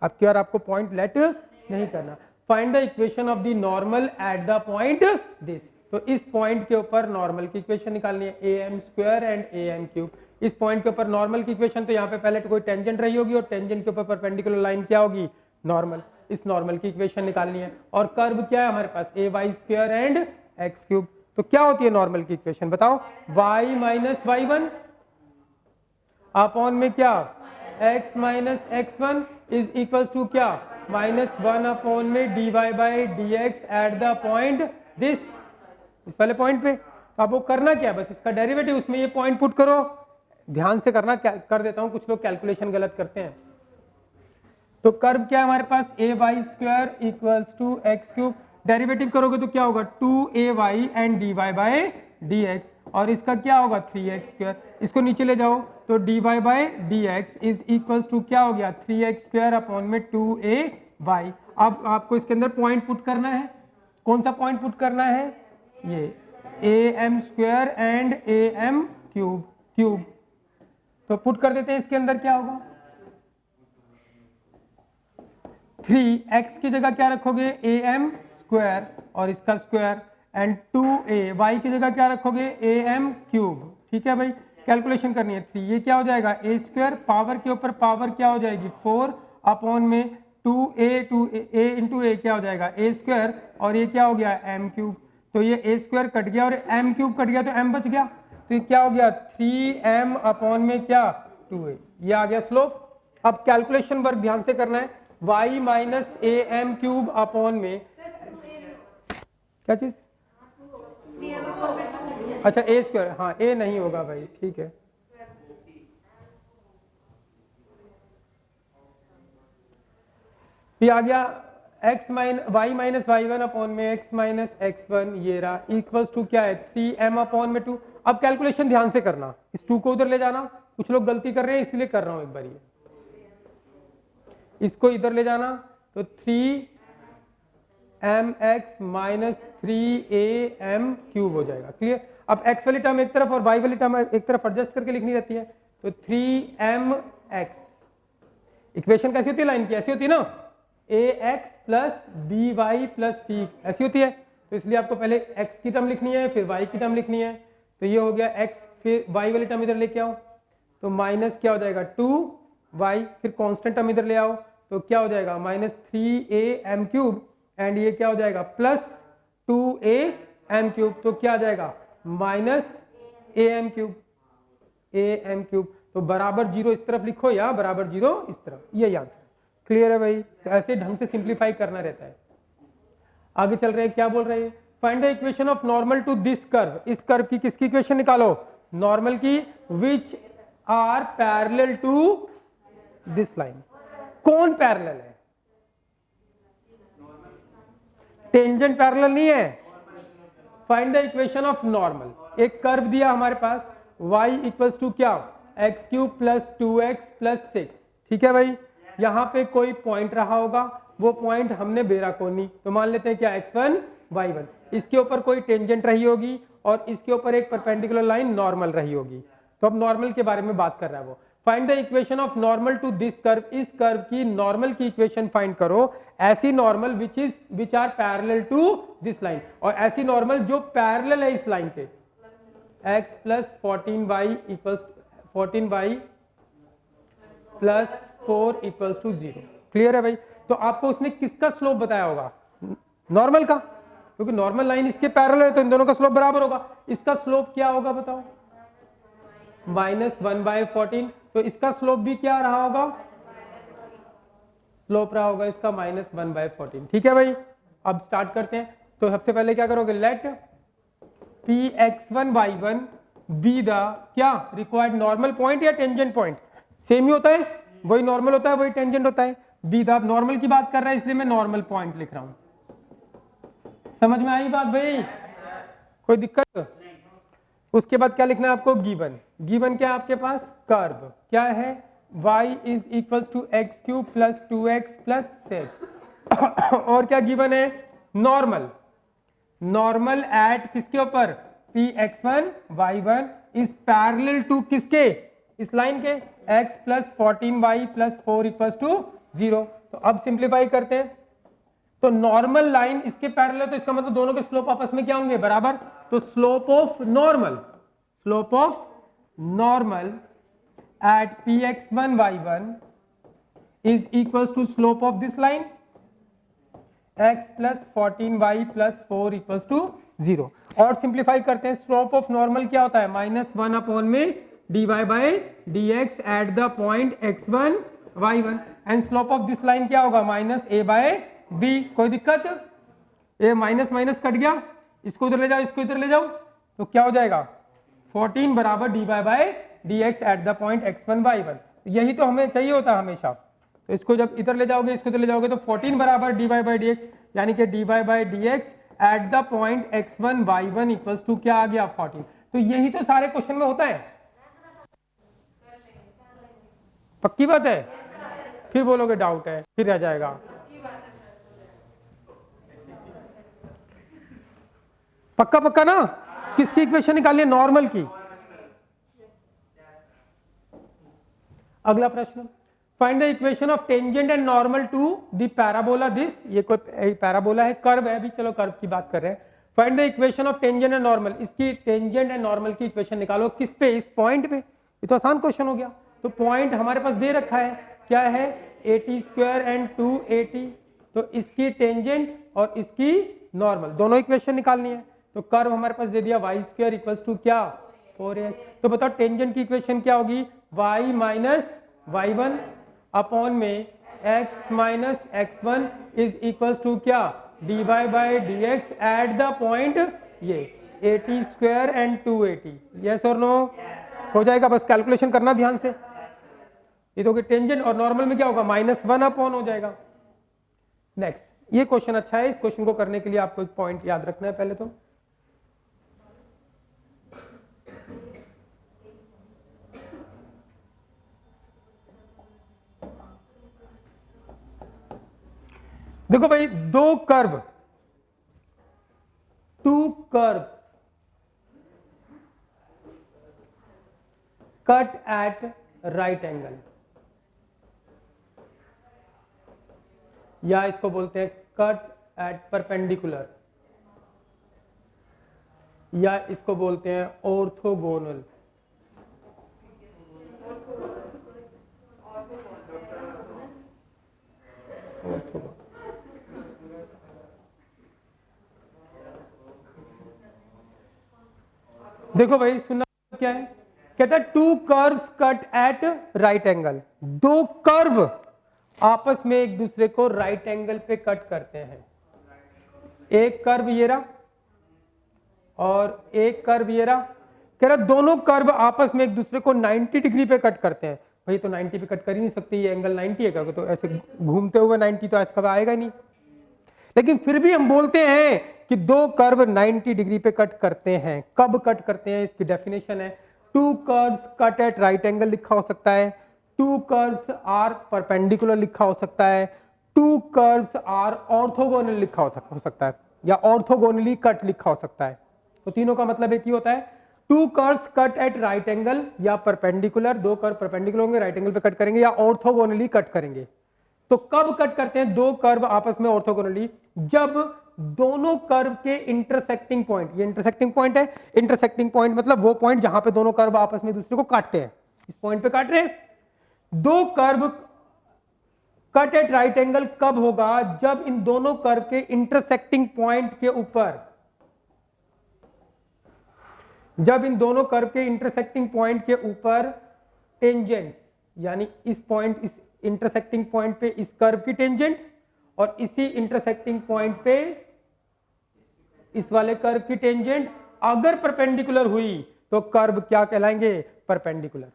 अब क्या, आपको पॉइंट लेट नहीं करना। Find the equation of the normal at the point this. तो इस पॉइंट के ऊपर नॉर्मल की इक्वेशन निकालनी है, am² एंड am³। इस पॉइंट के ऊपर नॉर्मल की इक्वेशन, तो यहाँ पे पहले तो कोई टेंजेंट रही होगी, और टेंजेंट के ऊपर परपेंडिकुलर लाइन क्या होगी? नॉर्मल। इस नॉर्मल की इक्वेशन निकालनी है। और कर्व क्या है हमारे पास? ay² and x³। तो क्या होती है नॉर्मल की इक्वेशन बताओ? y माइनस y1 अपॉन में क्या? x minus x1 is equal to क्या? -1 अपॉन में dy/dx eight the point this. इस वाले पॉइंट पे तो आपको करना क्या? बस इसका डेरिवेटिव, उसमें ये पॉइंट पुट करो। ध्यान से करना, कर देता हूं, कुछ लोग कैलकुलेशन गलत करते हैं। तो कर्व क्या है हमारे पास? ay² equals to x³। Derivative करोगे तो क्या होगा? 2ay एंड dy/dx, और इसका क्या होगा? 3x²। इसको नीचे ले जाओ तो dy/dx इज इक्वल्स टू क्या हो गया? 3x² अपॉन में 2ay। अब आपको इसके अंदर पॉइंट पुट करना है। कौन सा पॉइंट पुट करना है? ये am square and am cube. तो पुट कर देते हैं, इसके अंदर क्या होगा? 3x की जगह क्या रखोगे? am स्क्वायर और इसका स्क्वायर, एंड 2a y की जगह क्या रखोगे? am cube. ठीक है भाई, कैलकुलेशन करनी है। 3 ये क्या हो जाएगा? a स्क्वायर, पावर के ऊपर पावर क्या हो जाएगी? 4 अपॉन में 2a इंटू a क्या हो जाएगा? a स्क्वायर, और ये क्या हो गया? m cube. तो ये a स्क्वायर कट गया और m क्यूब कट गया, तो m बच गया। तो ये क्या हो गया? 3m अपॉन में क्या? 2a। ये आ गया स्लोप। अब कैलकुलेशन वर्क ध्यान से करना है। y minus am cube upon में क्या चीज? अच्छा a स्क्वायर, हाँ a नहीं होगा भाई, ठीक है। ये आ गया x y minus y1 upon में x माइनस x1, ये रहा इक्वल्स टू क्या है? 3m अपॉन में 2। अब कैलकुलेशन ध्यान से करना, इस 2 को उधर ले जाना। कुछ लोग गलती कर रहे हैं इसलिए कर रहा हूं एक बार, ये इसको इधर ले जाना, तो 3mx माइनस 3am क्यूब हो जाएगा। क्लियर? अब x वाली टर्म एक तरफ और y वाली टर्म एक तरफ एडजस्ट करके लिखनी रहती है। तो 3mx, इक्वेशन कैसी होती है लाइन की? ऐसी होती है ना, ax plus by plus c, ऐसी होती है। तो इसलिए आपको पहले x की टर्म लिखनी है, फिर y की टर्म लिखनी है। तो ये हो गया x, फिर y वाली टर्म इधर लेके आओ, तो माइनस क्या हो जाएगा? 2y, फिर कांस्टेंट टर्म इधर ले आओ, तो क्या हो जाएगा? माइनस 3am क्यूब, एंड ये क्या हो जाएगा? प्लस 2am क्यूब, तो क्या आ जाएगा? Minus am cube. तो बराबर 0 इस तरफ लिखो या बराबर 0 इस तरफ, यही आंसर। क्लियर है भाई? तो ऐसे ढंग से सिंप्लीफाई करना रहता है। आगे चल रहे हैं, क्या बोल रहे हैं? Find the equation of normal to this curve. इस कर्व की किसकी इक्वेशन निकालो? नॉर्मल की, which are parallel to this line. कौन पैरेलल है? टेंजेंट पैरेलल नहीं है। Find the equation of normal. एक कर्व दिया हमारे पास, y इक्वल्स टू क्या? X cube plus 2x plus 6। ठीक है भाई, यहाँ पे कोई पॉइंट रहा होगा, वो पॉइंट हमने बेराकोनी, तो मान लेते हैं क्या? x1 y1। इसके ऊपर कोई टेंजेंट रही होगी और इसके ऊपर एक परपेंडिकुलर लाइन नॉर्मल रही होगी। तो अब नॉर्मल के बारे में बात कर रहा है वो। Find the equation of normal to this curve. इस कर्व की नॉर्मल की इक्वेशन फाइंड करो, ऐसी normal which are parallel to this line, और ऐसी नॉर्मल जो पैरेलल है इस लाइन पे। x plus 14y equals 14y plus 4 equals to 0। Clear है भाई? तो आपको उसने किसका स्लोप बताया होगा? नॉर्मल का, क्योंकि नॉर्मल लाइन इसके पैरेलल है तो इन दोनों का स्लोप बराबर होगा। इसका स्लोप क्या होगा बताओ? माइनस 1/14। तो इसका स्लोप भी क्या रहा होगा? स्लोप रहा होगा इसका माइनस 1/14। ठीक है भाई, अब स्टार्ट करते हैं। तो सबसे पहले क्या करोगे? Let px1 y1 be the क्या रिक्वायर्ड नॉर्मल पॉइंट या टेंजेंट पॉइंट, सेम ही होता है, वही नॉर्मल होता है, वही टेंजेंट होता है। बी द नॉर्मल की बात कर रहा है इसलिए मैं नॉर्मल पॉइंट लिख रहा हूं। समझ में आई बात भाई? कोई दिक्कत? उसके बाद क्या लिखना है आपको? गिवन। गिवन क्या है आपके पास? कर्व क्या है? y is equals to x cube plus 2x plus 6। और क्या गिवन है? नॉर्मल। नॉर्मल एट किसके ऊपर? px1 y1 is parallel to किसके? इस लाइन के, x plus 14y plus 4 equals to 0। तो अब सिंप्लीफाई करते हैं। तो नॉर्मल लाइन इसके पैरेलल है, तो इसका मतलब दोनों के स्लोप आपस में क्या होंगे? बराबर। तो slope of normal at px1 y1 is equals to slope of this line x plus 14y plus 4 equals to 0। और सिंप्लीफाई करते हैं। स्लोप ऑफ नॉर्मल क्या होता है? माइनस 1 अपॉन में dy by dx at the point x1 y1, and slope of this line क्या होगा? Minus a by b। कोई दिक्कत? ये माइनस माइनस कट गया, इसको इधर ले जाओ, इसको इधर ले जाओ, तो क्या हो जाएगा? 14 बराबर dy by dx at the point x1 y1। यही तो हमें चाहिए होता है हमेशा। तो इसको जब इधर ले जाओगे, इसको इधर ले जाओगे, तो 14 बराबर dy बाय dx, यानी कि dy by dx at the point x1 y1 equals to क्या आ गया? 14। तो यही तो सारे क्वेश्चन में होता है। पक्की बात है? फिर बोलोगे डाउट है, फिर रह जाएगा। पक्का पक्का ना? किसकी इक्वेशन निकालिए? नॉर्मल की। अगला प्रश्न, find the equation of tangent and normal to the parabola this. ये कोई पैराबोला है, कर्व है, अभी चलो कर्व की बात कर रहे हैं। Find the equation of tangent and normal, इसकी टेंजेंट एंड नॉर्मल की इक्वेशन निकालो। किस पे? इस पॉइंट पे। ये तो आसान क्वेश्चन हो गया। तो पॉइंट हमारे पास दे रखा है, क्या है? AT² and 2AT। तो इसकी टेंजेंट और इसकी नॉर्मल दोनों इक्वेशन निकालनी है। तो कर्व हमारे पास दे दिया y² इक्वल्स टू क्या? 4x। तो बताओ टेंजेंट की इक्वेशन क्या होगी? y माइनस y1 अपॉन में x minus x1 is equals to क्या? dy by dx at the point ये AT² एंड 2AT। यस और नो? हो जाएगा, बस कैलकुलेशन करना ध्यान से। ये तो टेंजेंट और नॉर्मल में क्या होगा? -1 अपॉन हो जाएगा। नेक्स्ट, ये क्वेश्चन अच्छा है। इस क्वेश्चन को करने के लिए आपको एक पॉइंट याद रखना है पहले तो। देखो भाई, दो curve, two curves cut at right angle, या इसको बोलते हैं कट एट परपेंडिकुलर, या इसको बोलते हैं ऑर्थोगोनल। देखो भाई, सुनना क्या है? कहता है two curves cut at right angle. दो कर्व आपस में एक दूसरे को राइट एंगल पे कट करते हैं। एक कर्व ये रहा और एक कर्व ये रहा। कह रहा दोनों कर्व आपस में एक दूसरे को 90 डिग्री पे कट करते हैं। भाई तो 90 पे कट कर ही नहीं सकते, ये एंगल 90 है क्या? तो ऐसे घूमते हुए 90 तो ऐसा आएगा ही नहीं। लेकिन फिर भी हम बोलते हैं कि दो कर्व 90 डिग्री पे कट करते हैं। कब कट करते हैं? इसकी डेफिनेशन है two curves cut at right angle लिखा हो सकता है, टू कर्व्स आर परपेंडिकुलर लिखा हो सकता है, टू कर्व्स आर ऑर्थोगोनल लिखा हो सकता है, या ऑर्थोगोनली कट लिखा हो सकता है। तो तीनों का मतलब एक ही होता है, two curves cut at right angle या परपेंडिकुलर, दो कर्व परपेंडिकुलर होंगे, राइट एंगल पे कट करेंगे, या ऑर्थोगोनली कट करेंगे। तो कब कट करते हैं दो कर्व आपस में ऑर्थोगोनली? जब दोनों कर्व के इंटरसेक्टिंग पॉइंट, ये इंटरसेक्टिंग पॉइंट है, इंटरसेक्टिंग पॉइंट मतलब वो पॉइंट जहां पे दोनों कर्व आपस में दूसरे को काटते हैं, इस पॉइंट पे काट रहे हैं। दो curve cut at right angle कब होगा? जब इन दोनों कर्व के इंटरसेक्टिंग पॉइंट के ऊपर, जब इन दोनों कर्व के इंटरसेक्टिंग पॉइंट के ऊपर टेंजेंट, यानी इस पॉइंट, इस इंटरसेक्टिंग पॉइंट पे इस कर्व की टेंजेंट और इसी इंटरसेक्टिंग पॉइंट पे इस वाले कर्व की टेंजेंट अगर परपेंडिकुलर हुई तो कर्व क्या कहलाएंगे? परपेंडिकुलर।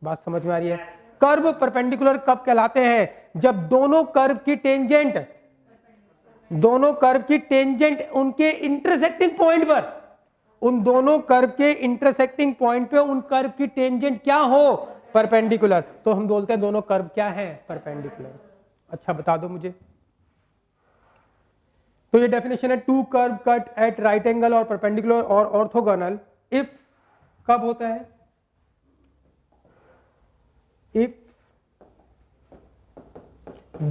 बात समझ में आ रही है? कर्व परपेंडिकुलर कब कहलाते हैं? जब दोनों कर्व की टेंजेंट, दोनों कर्व की टेंजेंट उनके इंटरसेक्टिंग पॉइंट पर, उन दोनों कर्व के इंटरसेक्टिंग पॉइंट पे उन कर्व की टेंजेंट क्या हो? परपेंडिकुलर। तो हम बोलते हैं दोनों कर्व क्या है? परपेंडिकुलर। अच्छा बता दो मुझे। तो ये डेफिनेशन है two curve cut at right angle और परपेंडिकुलर और ऑर्थोगोनल इफ, कब होता है? If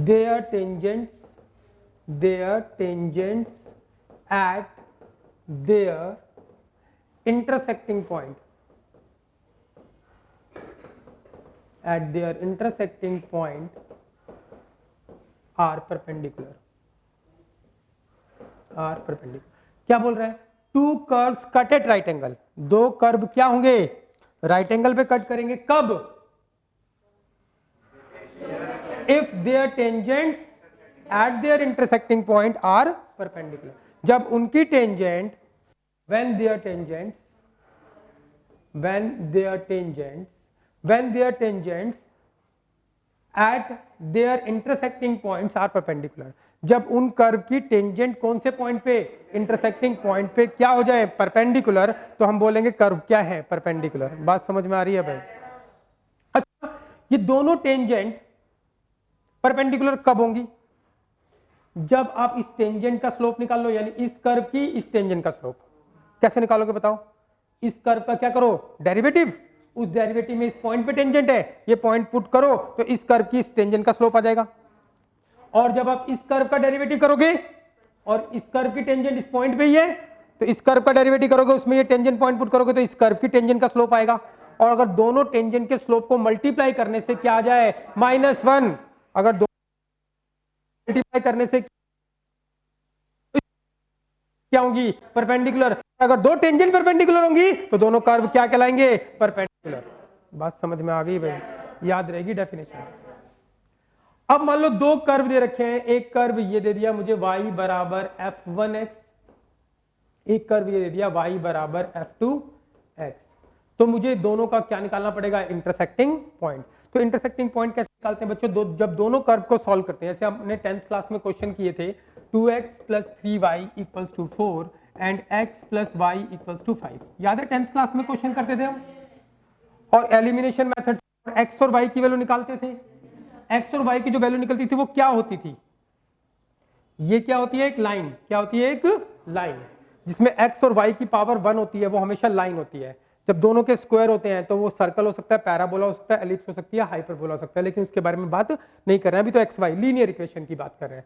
their tangents at their intersecting point, at their intersecting point are perpendicular, are perpendicular। क्या बोल रहा है? Two curves cut at right angle, दो कर्व क्या होंगे? राइट एंगल पे कट करेंगे। कब? if their tangents at their intersecting point are perpendicular, जब उनकी tangent, when their tangents at their intersecting points are perpendicular, जब उन कर्व की टेंजेंट कौन से पॉइंट पे? इंटरसेक्टिंग पॉइंट पे क्या हो जाए? परपेंडिकुलर। तो हम बोलेंगे कर्व क्या है? परपेंडिकुलर। बात समझ में आ रही है भाई? अच्छा, ये दोनों टेंजेंट परपेंडिकुलर कब होंगी? जब आप इस टेंजेंट का स्लोप निकाल लो, यानी इस कर्व की इस टेंजेंट का स्लोप, कैसे निकालोगे बताओ? इस कर्व का क्या करो, डेरिवेटिव, उस डेरिवेटिव में इस पॉइंट पे टेंजेंट है, ये पॉइंट पुट करो तो इस कर्व की इस टेंजेंट का स्लोप आ जाएगा। और जब आप इस कर्व का डेरिवेटिव करोगे और इस कर्व की टेंजेंट इस पॉइंट पे ही है, तो इस कर्व का डेरिवेटिव करोगे, उसमें ये टेंजेंट पॉइंट पुट करोगे तो इस कर्व की टेंजेंट का स्लोप आएगा। और अगर दोनों टेंजेंट के स्लोप को मल्टीप्लाई करने से क्या आ जाए, -1, अगर दोनों मल्टीप्लाई करने से क्या होंगी, परपेंडिकुलर। अगर दो टेंजेंट परपेंडिकुलर होंगी तो दोनों कर्व क्या कहलाएंगे, परपेंडिकुलर। बात समझ में आ गई भाई, याद रहेगी डेफिनेशन। अब मान लो दो कर्व दे रखे हैं, एक कर्व ये दे दिया मुझे y बराबर f1x, एक कर्व ये दे दिया y बराबर f2x। तो मुझे दोनों का क्या निकालना पड़ेगा, इंटरसेक्टिंग पॉइंट। तो इंटरसेक्टिंग पॉइंट कैसे निकालते हैं बच्चों, जब दोनों कर्व को सॉल्व करते हैं, जैसे हमने 10th क्लास में क्वेश्चन किए थे 2x + 3y = 4 and x + y = 5, याद है 10th क्लास में क्वेश्चन करते थे हम। और एलिमिनेशन मेथड x और y की वैल्यू निकालते थे। x और y की जो वैल्यू निकलती थी वो क्या होती थी, ये क्या होती है, एक लाइन। क्या होती है, एक लाइन, जिसमें x और y की पावर 1 होती है, वो हमेशा लाइन होती है। जब दोनों के स्क्वायर होते हैं तो वो सर्कल हो सकता है, पैराबोला हो सकता है, एलिप्स हो सकती है, हाइपरबोला हो सकता है, लेकिन उसके बारे में बात नहीं कर रहे हैं अभी, तो एक्स वाई लीनियर इक्वेशन की बात कर रहे हैं।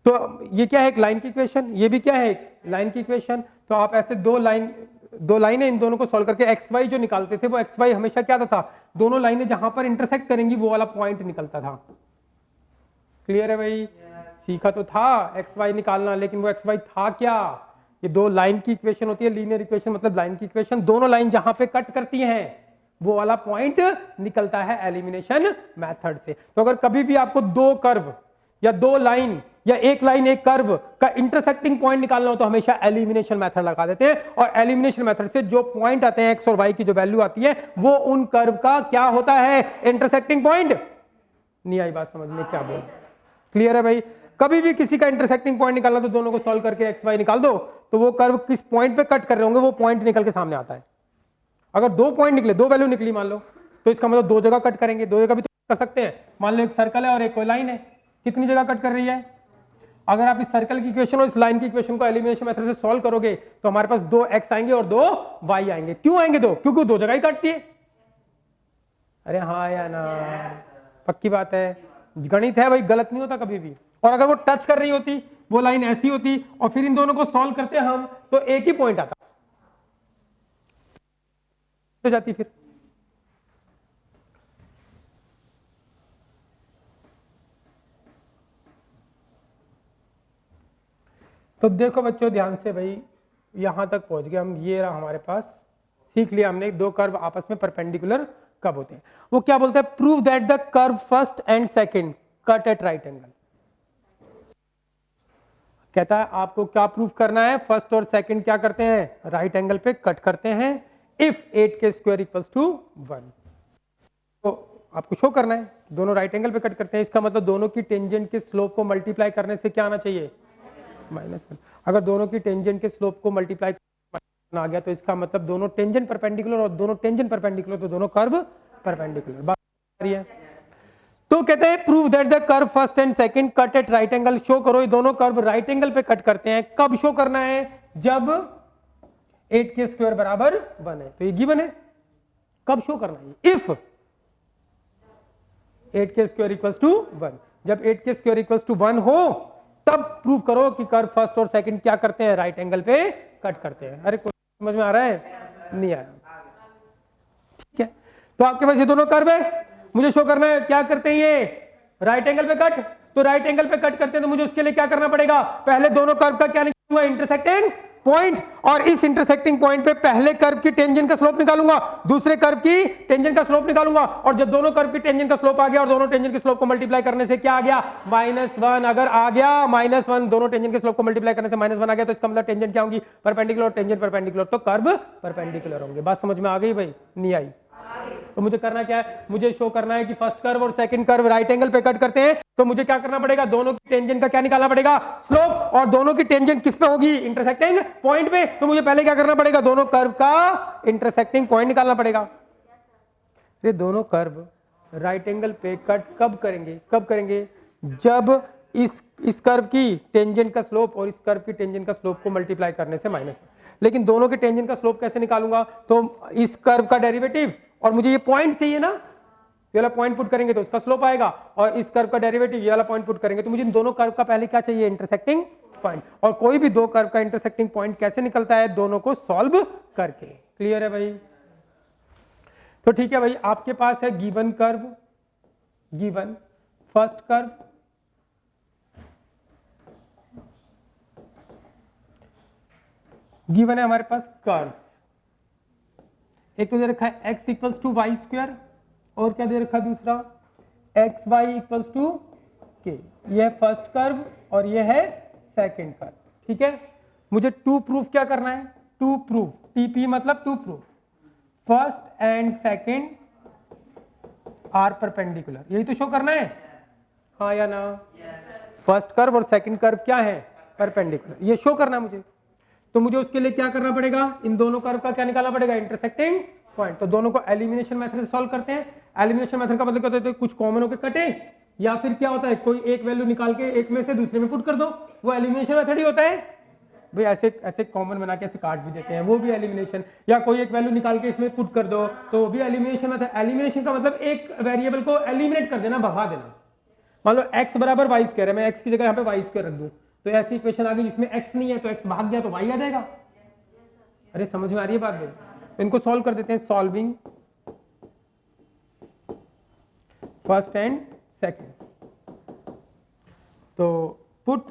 तो ये क्या है, एक लाइन की इक्वेशन, ये भी क्या है, एक लाइन की इक्वेशन। तो आप ऐसे दो लाइनें इन दोनों को सॉल्व करके एक्स वाई जो निकालते थे, वो एक्स वाई हमेशा क्या था, दोनों लाइनें जहां पर इंटरसेक्ट करेंगी वो वाला पॉइंट निकलता था। क्लियर है भाई, सीखा तो था एक्स वाई निकालना, लेकिन वो एक्स वाई था क्या, ये दो लाइन की इक्वेशन होती है, लीनियर इक्वेशन मतलब लाइन की इक्वेशन, दोनों लाइन जहां पे कट करती हैं वो वाला पॉइंट निकलता है एलिमिनेशन मेथड से। तो अगर कभी भी आपको दो कर्व या दो लाइन या एक लाइन एक कर्व का इंटरसेक्टिंग पॉइंट निकालना हो तो हमेशा एलिमिनेशन मेथड लगा देते हैं, और एलिमिनेशन मेथड से जो पॉइंट आते हैं एक्स और वाई की जो वैल्यू आती है वो उन कर्व का क्या होता है, इंटरसेक्टिंग पॉइंट। नहीं आई बात समझ में, क्या बोल, क्लियर है भाई। कभी भी किसी का इंटरसेक्टिंग पॉइंट निकालना तो दोनों को सॉल्व करके एक्स वाई निकाल दो, तो वो कर्व किस पॉइंट पे कट कर रहे होंगे वो पॉइंट निकल के सामने आता है। अगर दो पॉइंट निकले, दो वैल्यू निकली मान लो, तो इसका मतलब दो जगह कट करेंगे, दो जगह भी तो कर सकते हैं। मान लो एक सर्कल है और एक कोई लाइन है, कितनी जगह कट कर रही है। अगर आप इस सर्कल की इक्वेशन और इस लाइन की इक्वेशन को एलिमिनेशन मेथड से सॉल्व करोगे तो हमारे पास दो एक्स आएंगे और दो वाई आएंगे। क्यों आएंगे दो, क्योंकि दो जगह ही कटती है। अरे हाँ या ना, पक्की बात है, गणित है भाई, गलत नहीं होता कभी भी। और अगर वो टच कर रही होती, वो लाइन ऐसी होती और फिर इन दोनों को सॉल्व करते हम तो एक ही पॉइंट आता हो जाती फिर। तो देखो बच्चों ध्यान से भाई, यहां तक पहुंच गए हम, ये रहा हमारे पास, सीख लिया हमने दो कर्व आपस में परपेंडिकुलर कब होते हैं। वो क्या बोलते हैं, prove that the curve first and second cut at right angle. कहता है आपको क्या प्रूफ करना है, फर्स्ट और सेकंड क्या करते हैं, राइट एंगल पे कट करते हैं, इफ 8k² = 1। तो आपको शो करना है दोनों राइट एंगल पे कट करते हैं, इसका मतलब दोनों की टेंजेंट के स्लोप को मल्टीप्लाई करने से क्या आना चाहिए, -1। अगर दोनों की टेंजेंट के स्लोप को मल्टीप्लाई आ गया तो इसका मतलब दोनों टेंजेंट परपेंडिकुलर, और दोनों टेंजेंट परपेंडिकुलर तो दोनों कर्व परपेंडिकुलर। बात आ रही है। तो कहते हैं prove that the curve first and second cut at right angle. Show करो ये दोनों कर्व राइट एंगल पे कट करते हैं। कब शो करना है, जब 8k² = 1 है, तो ये गिवन है। कब शो करना है, इफ 8k² = 1, जब 8k² = 1 हो तब प्रूव करो कि कर्व फर्स्ट और सेकंड क्या करते हैं, राइट एंगल पे कट करते हैं। अरे कोई समझ में आ रहा है, नहीं आया, ठीक है। तो आपके पास ये दोनों कर्व है, मुझे शो करना है क्या करते हैं ये, राइट एंगल पे कट। तो राइट एंगल पे कट करते हैं तो मुझे उसके लिए क्या करना पड़ेगा, पहले दोनों कर्व का क्या निकालूंगा, इंटरसेक्टिंग पॉइंट, और इस इंटरसेक्टिंग पॉइंट पे पहले कर्व की टेंजेंट का स्लोप निकालूंगा, दूसरे कर्व की टेंजेंट का स्लोप निकालूंगा, और जब दोनों कर्व की टेंजेंट का स्लोप आ गया और दोनों टेंजेंट के स्लोप को मल्टीप्लाई करने से क्या आ गया, -1। अगर आ गया -1, दोनों टेंजेंट के स्लोप को मल्टीप्लाई करने से -1 आ गया, तो इसका मतलब टेंजेंट क्या होगी, परपेंडिकुलर, टेंजेंट परपेंडिकुलर, तो कर्व परपेंडिकुलर होंगे। बात समझ में आ गई भाई, नहीं आई। तो मुझे करना क्या है, मुझे शो करना है कि फर्स्ट कर्व और सेकंड कर्व राइट एंगल पे कट करते हैं, तो मुझे क्या करना पड़ेगा, दोनों की टेंजेंट का क्या निकालना पड़ेगा, स्लोप, और दोनों की टेंजेंट किस पे होगी, इंटरसेक्टिंग पॉइंट पे। तो मुझे पहले क्या करना पड़ेगा, दोनों कर्व का इंटरसेक्टिंग पॉइंट निकालना पड़ेगा। ये दोनों कर्व राइट एंगल पे कट कब करेंगे, कब करेंगे, जब इस कर्व की टेंजेंट का स्लोप और इस कर्व की टेंजेंट का स्लोप को मल्टीप्लाई करने से -1। लेकिन दोनों के टेंजेंट का स्लोप कैसे निकालूंगा? तो इस कर्व का डेरिवेटिव और मुझे ये पॉइंट चाहिए ना, ये वाला पॉइंट पुट करेंगे तो उसका स्लोप आएगा, और इस कर्व का डेरिवेटिव ये वाला पॉइंट पुट करेंगे तो मुझे इन दोनों कर्व का पहले क्या चाहिए? Intersecting point. और कोई भी दो कर्व का इंटरसेक्टिंग पॉइंट कैसे निकलता है? दोनों को सॉल्व करके। क्लियर है भाई? तो ठीक है भाई, आपके पास है given curve, given first curve, given है हमारे पास कर्व्स। एक तो दे रखा है x equals to y square, और क्या दे रखा है दूसरा? एक्स वाई इक्वल्स टू के। यह है फर्स्ट कर्व और यह है सेकंड कर्व। ठीक है, मुझे टू प्रूफ क्या करना है? टू प्रूफ, टीपी मतलब to proof, first and second are perpendicular, यही तो शो करना है, हाँ या ना? फर्स्ट कर्व और सेकंड कर्व क्या है? परपेंडिकुलर, ये शो करना है मुझे। तो मुझे उसके लिए क्या करना पड़ेगा? इन दोनों कर्व का क्या निकालना पड़ेगा? Intersecting point. तो दोनों को एलिमिनेशन मेथड से सॉल्व करते हैं। एलिमिनेशन मेथड का मतलब क्या होता है? कुछ कॉमन होकर कटे, या फिर क्या होता है, कोई एक वैल्यू निकाल के एक में से दूसरे में पुट कर दो, वो एलिमिनेशन मेथड ही होता है भाई। ऐसे ऐसे कॉमन बना के ऐसे काट भी देते हैं, वो भी एलिमिनेशन। या कोई एक वैल्यू निकाल के इसमें पुट कर दो तो वो भी एलिमिनेशन मेथड। एलिमिनेशन का मतलब एक वेरिएबल को एलिमिनेट कर देना, भगा देना। मान लो x बराबर वाई स्क्वायर है, मैं x की जगह यहाँ पे वाई स्क्वायर रख दूं, तो ऐसी इक्वेशन आ गई जिसमें x नहीं है तो x भाग गया तो y आ जाएगा। अरे समझ में आ रही है बात भाई? तो इनको सॉल्व कर देते हैं। सॉल्विंग फर्स्ट एंड सेकंड, तो put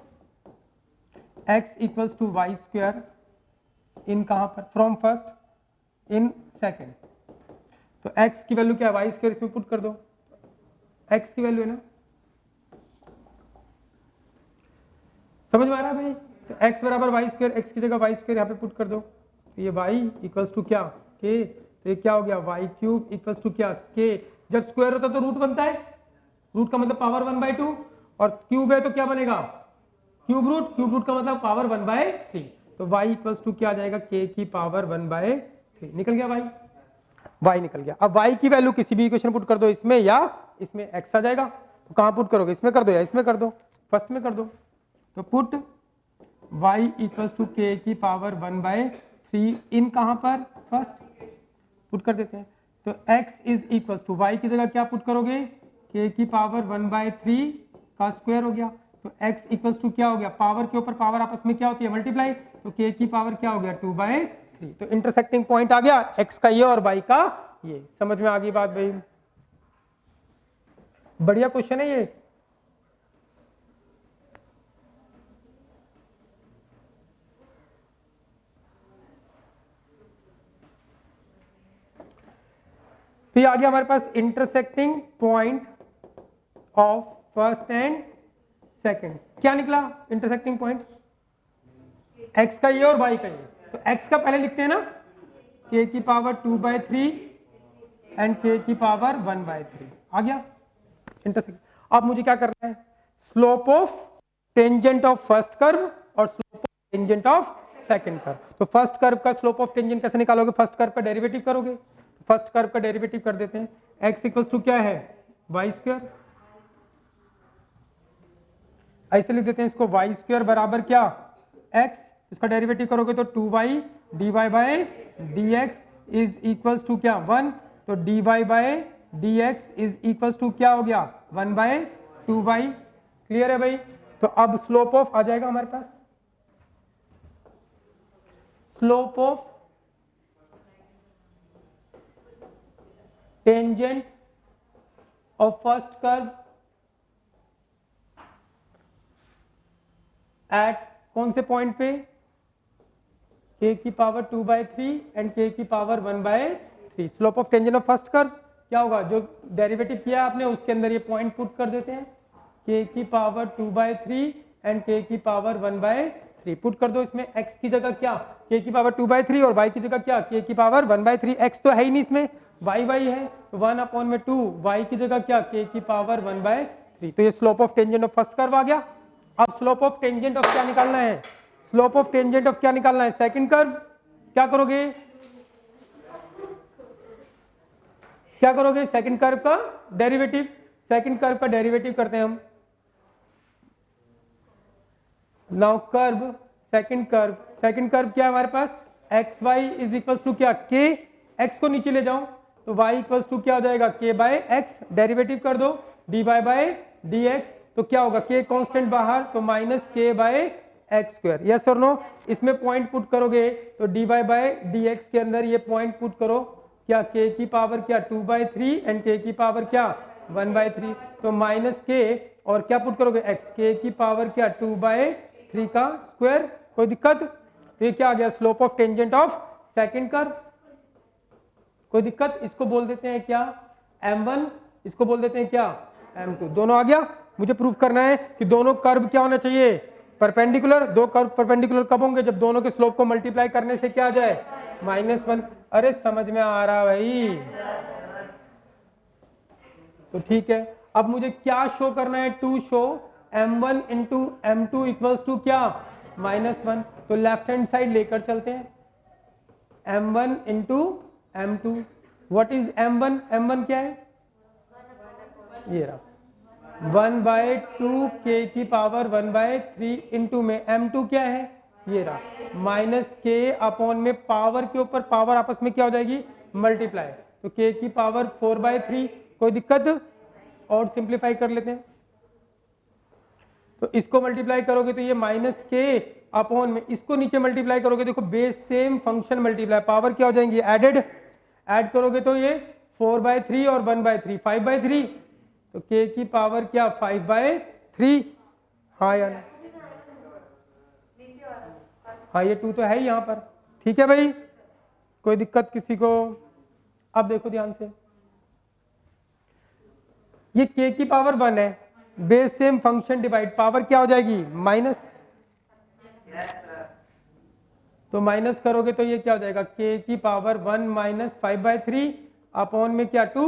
x equals to y square in कहां पर? From first in second. तो x की वैल्यू क्या है? वाई स्क्वायर, इसमें पुट कर दो, x की वैल्यू है ना, समझ में आ रहा है भाई? तो x बराबर वाई स्क्वायर, x की जगह वाई स्क्वायर यहाँ पे पुट कर दो, तो ये y इक्वल्स टू क्या? k। तो ये क्या हो गया? y क्यूब इक्वल्स टू क्या? k। जब स्क्वायर होता है तो रूट बनता है, रूट का मतलब पावर 1/2, और क्यूब है तो क्या बनेगा? क्यूब रूट, क्यूब रूट का मतलब पावर 1/3। तो y इक्वल्स टू क्या आ जाएगा? k की पावर 1/3। निकल गया y, y निकल गया। अब y की वैल्यू किसी भी इक्वेशन पुट कर दो, इसमें या इसमें x आ जाएगा। तो कहां पुट करोगे? इसमें कर दो या इसमें कर दो? फर्स्ट में कर दो। तो put y equals to k की पावर 1/3 इन कहां पर? फर्स्ट पुट कर देते हैं। तो x is equals to y की जगह क्या पुट करोगे? k की पावर 1/3 का स्क्वायर हो गया। तो x इक्वल्स टू क्या हो गया? पावर के ऊपर पावर आपस में क्या होती है? मल्टीप्लाई। तो k की पावर क्या हो गया? 2/3। तो इंटरसेक्टिंग पॉइंट आ गया, x का ये और y का ये। समझ में आ गई बात भाई? बढ़िया क्वेश्चन है ये। तो ये आ गया हमारे पास intersecting point of first and second. क्या निकला इंटरसेक्टिंग पॉइंट? x का ये और y का ये। तो x का पहले लिखते हैं ना, k की पावर 2/3 एंड k की पावर 1/3 आ गया इंटरसेक्ट। अब मुझे क्या करना है? Slope of tangent of first curve और slope of tangent of second curve. तो फर्स्ट कर्व का स्लोप ऑफ टेंजेंट कैसे निकालोगे? फर्स्ट कर्व का डेरिवेटिव करोगे। फर्स्ट कर्व का डेरिवेटिव कर देते हैं। x इक्वल्स टू क्या है? Y square. ऐसे लिख देते हैं इसको, वाई स्क्वायर बराबर क्या? x। इसका डेरिवेटिव करोगे तो 2y dy by dx is equals to क्या? 1। तो dy by dx is equals to क्या हो गया? 1/2y। क्लियर है भाई? तो अब स्लोप ऑफ आ जाएगा हमारे पास, slope of tangent of first curve at कौन से पॉइंट पे? k की पावर 2/3 एंड k की power 1/3। Slope of tangent of first curve क्या होगा? जो डेरिवेटिव किया आपने उसके अंदर ये पॉइंट पुट कर देते हैं, k की पावर 2/3 एंड k की पावर 1/3 पुट कर दो। इसमें x की जगह क्या? k की पावर 2/3 और y की जगह क्या? k की पावर 1/3। x तो है ही नहीं इसमें, y है, तो 1/2। y की जगह क्या? k की पावर 1/3। तो ये slope of tangent of first curve आ गया। अब स्लोप ऑफ टेंजेंट ऑफ क्या निकालना है? स्लोप ऑफ टेंजेंट ऑफ क्या निकालना है? Second curve. क्या करोगे? क्या करोगे? सेकंड कर्व का डेरिवेटिव। सेकंड कर्व का डेरिवेटिव करते हैं हम। नाउ कर्व, सेकंड कर्व क्या है हमारे पास? X y is equals to क्या, के, एक्स को नीचे ले जाओ तो y इक्वल्स टू क्या हो जाएगा, k बाय एक्स, डेरिवेटिव कर दो dy बाय dx, तो क्या होगा, k कांस्टेंट बाहर तो minus k by x square, yes और नो। इसमें पॉइंट पुट करोगे तो dy बाय dx के अंदर ये पॉइंट पुट करो, क्या k की पावर क्या 2/3 एंड k की पावर क्या 1/3, तो माइनस k और क्या पुट करोगे x, k की पावर क्या 2/3 का स्क्वायर, कोई दिक्कत। तो ये क्या आ गया, slope of tangent of second curve, कोई दिक्कत। इसको बोल देते हैं क्या, m1, इसको बोल देते हैं क्या, m2, दोनों आ गया। मुझे प्रूफ करना है कि दोनों कर्व क्या होना चाहिए, परपेंडिकुलर। दो कर्व परपेंडिकुलर कब होंगे, जब दोनों के स्लोप को मल्टीप्लाई करने से क्या आ जाए, -1। अरे समझ में आ रहा भाई, तो ठीक है। अब मुझे क्या शो करना है, to show m1 into m2 equals to क्या, -1। तो लेफ्ट हैंड साइड लेकर चलते हैं, m1 into m2, what is m1, m1 क्या है, ये रहा 1/2 k की पावर 1/3 इंटू में m2 क्या है, ये रहा माइनस k अपॉन में पावर के ऊपर पावर आपस में क्या हो जाएगी, मल्टीप्लाई, तो k की पावर 4/3, कोई दिक्कत। और सिंप्लीफाई कर लेते हैं, तो इसको मल्टीप्लाई करोगे तो ये माइनस k अपॉन में, इसको नीचे मल्टीप्लाई करोगे, देखो base same function multiply, power क्या हो जाएंगी एडेड, ऐड करोगे तो ये 4/3 और 1/3 5/3, तो k की पावर क्या 5/3, हाँ या ना, हाँ ये 2 तो है ही यहाँ पर, ठीक है भाई, कोई दिक्कत किसी को। अब देखो ध्यान से, ये k की पावर 1 है, base same function divide, power क्या हो जाएगी माइनस, तो माइनस करोगे तो ये क्या हो जाएगा, k की पावर 1 माइनस 5/3 अपॉन में क्या 2,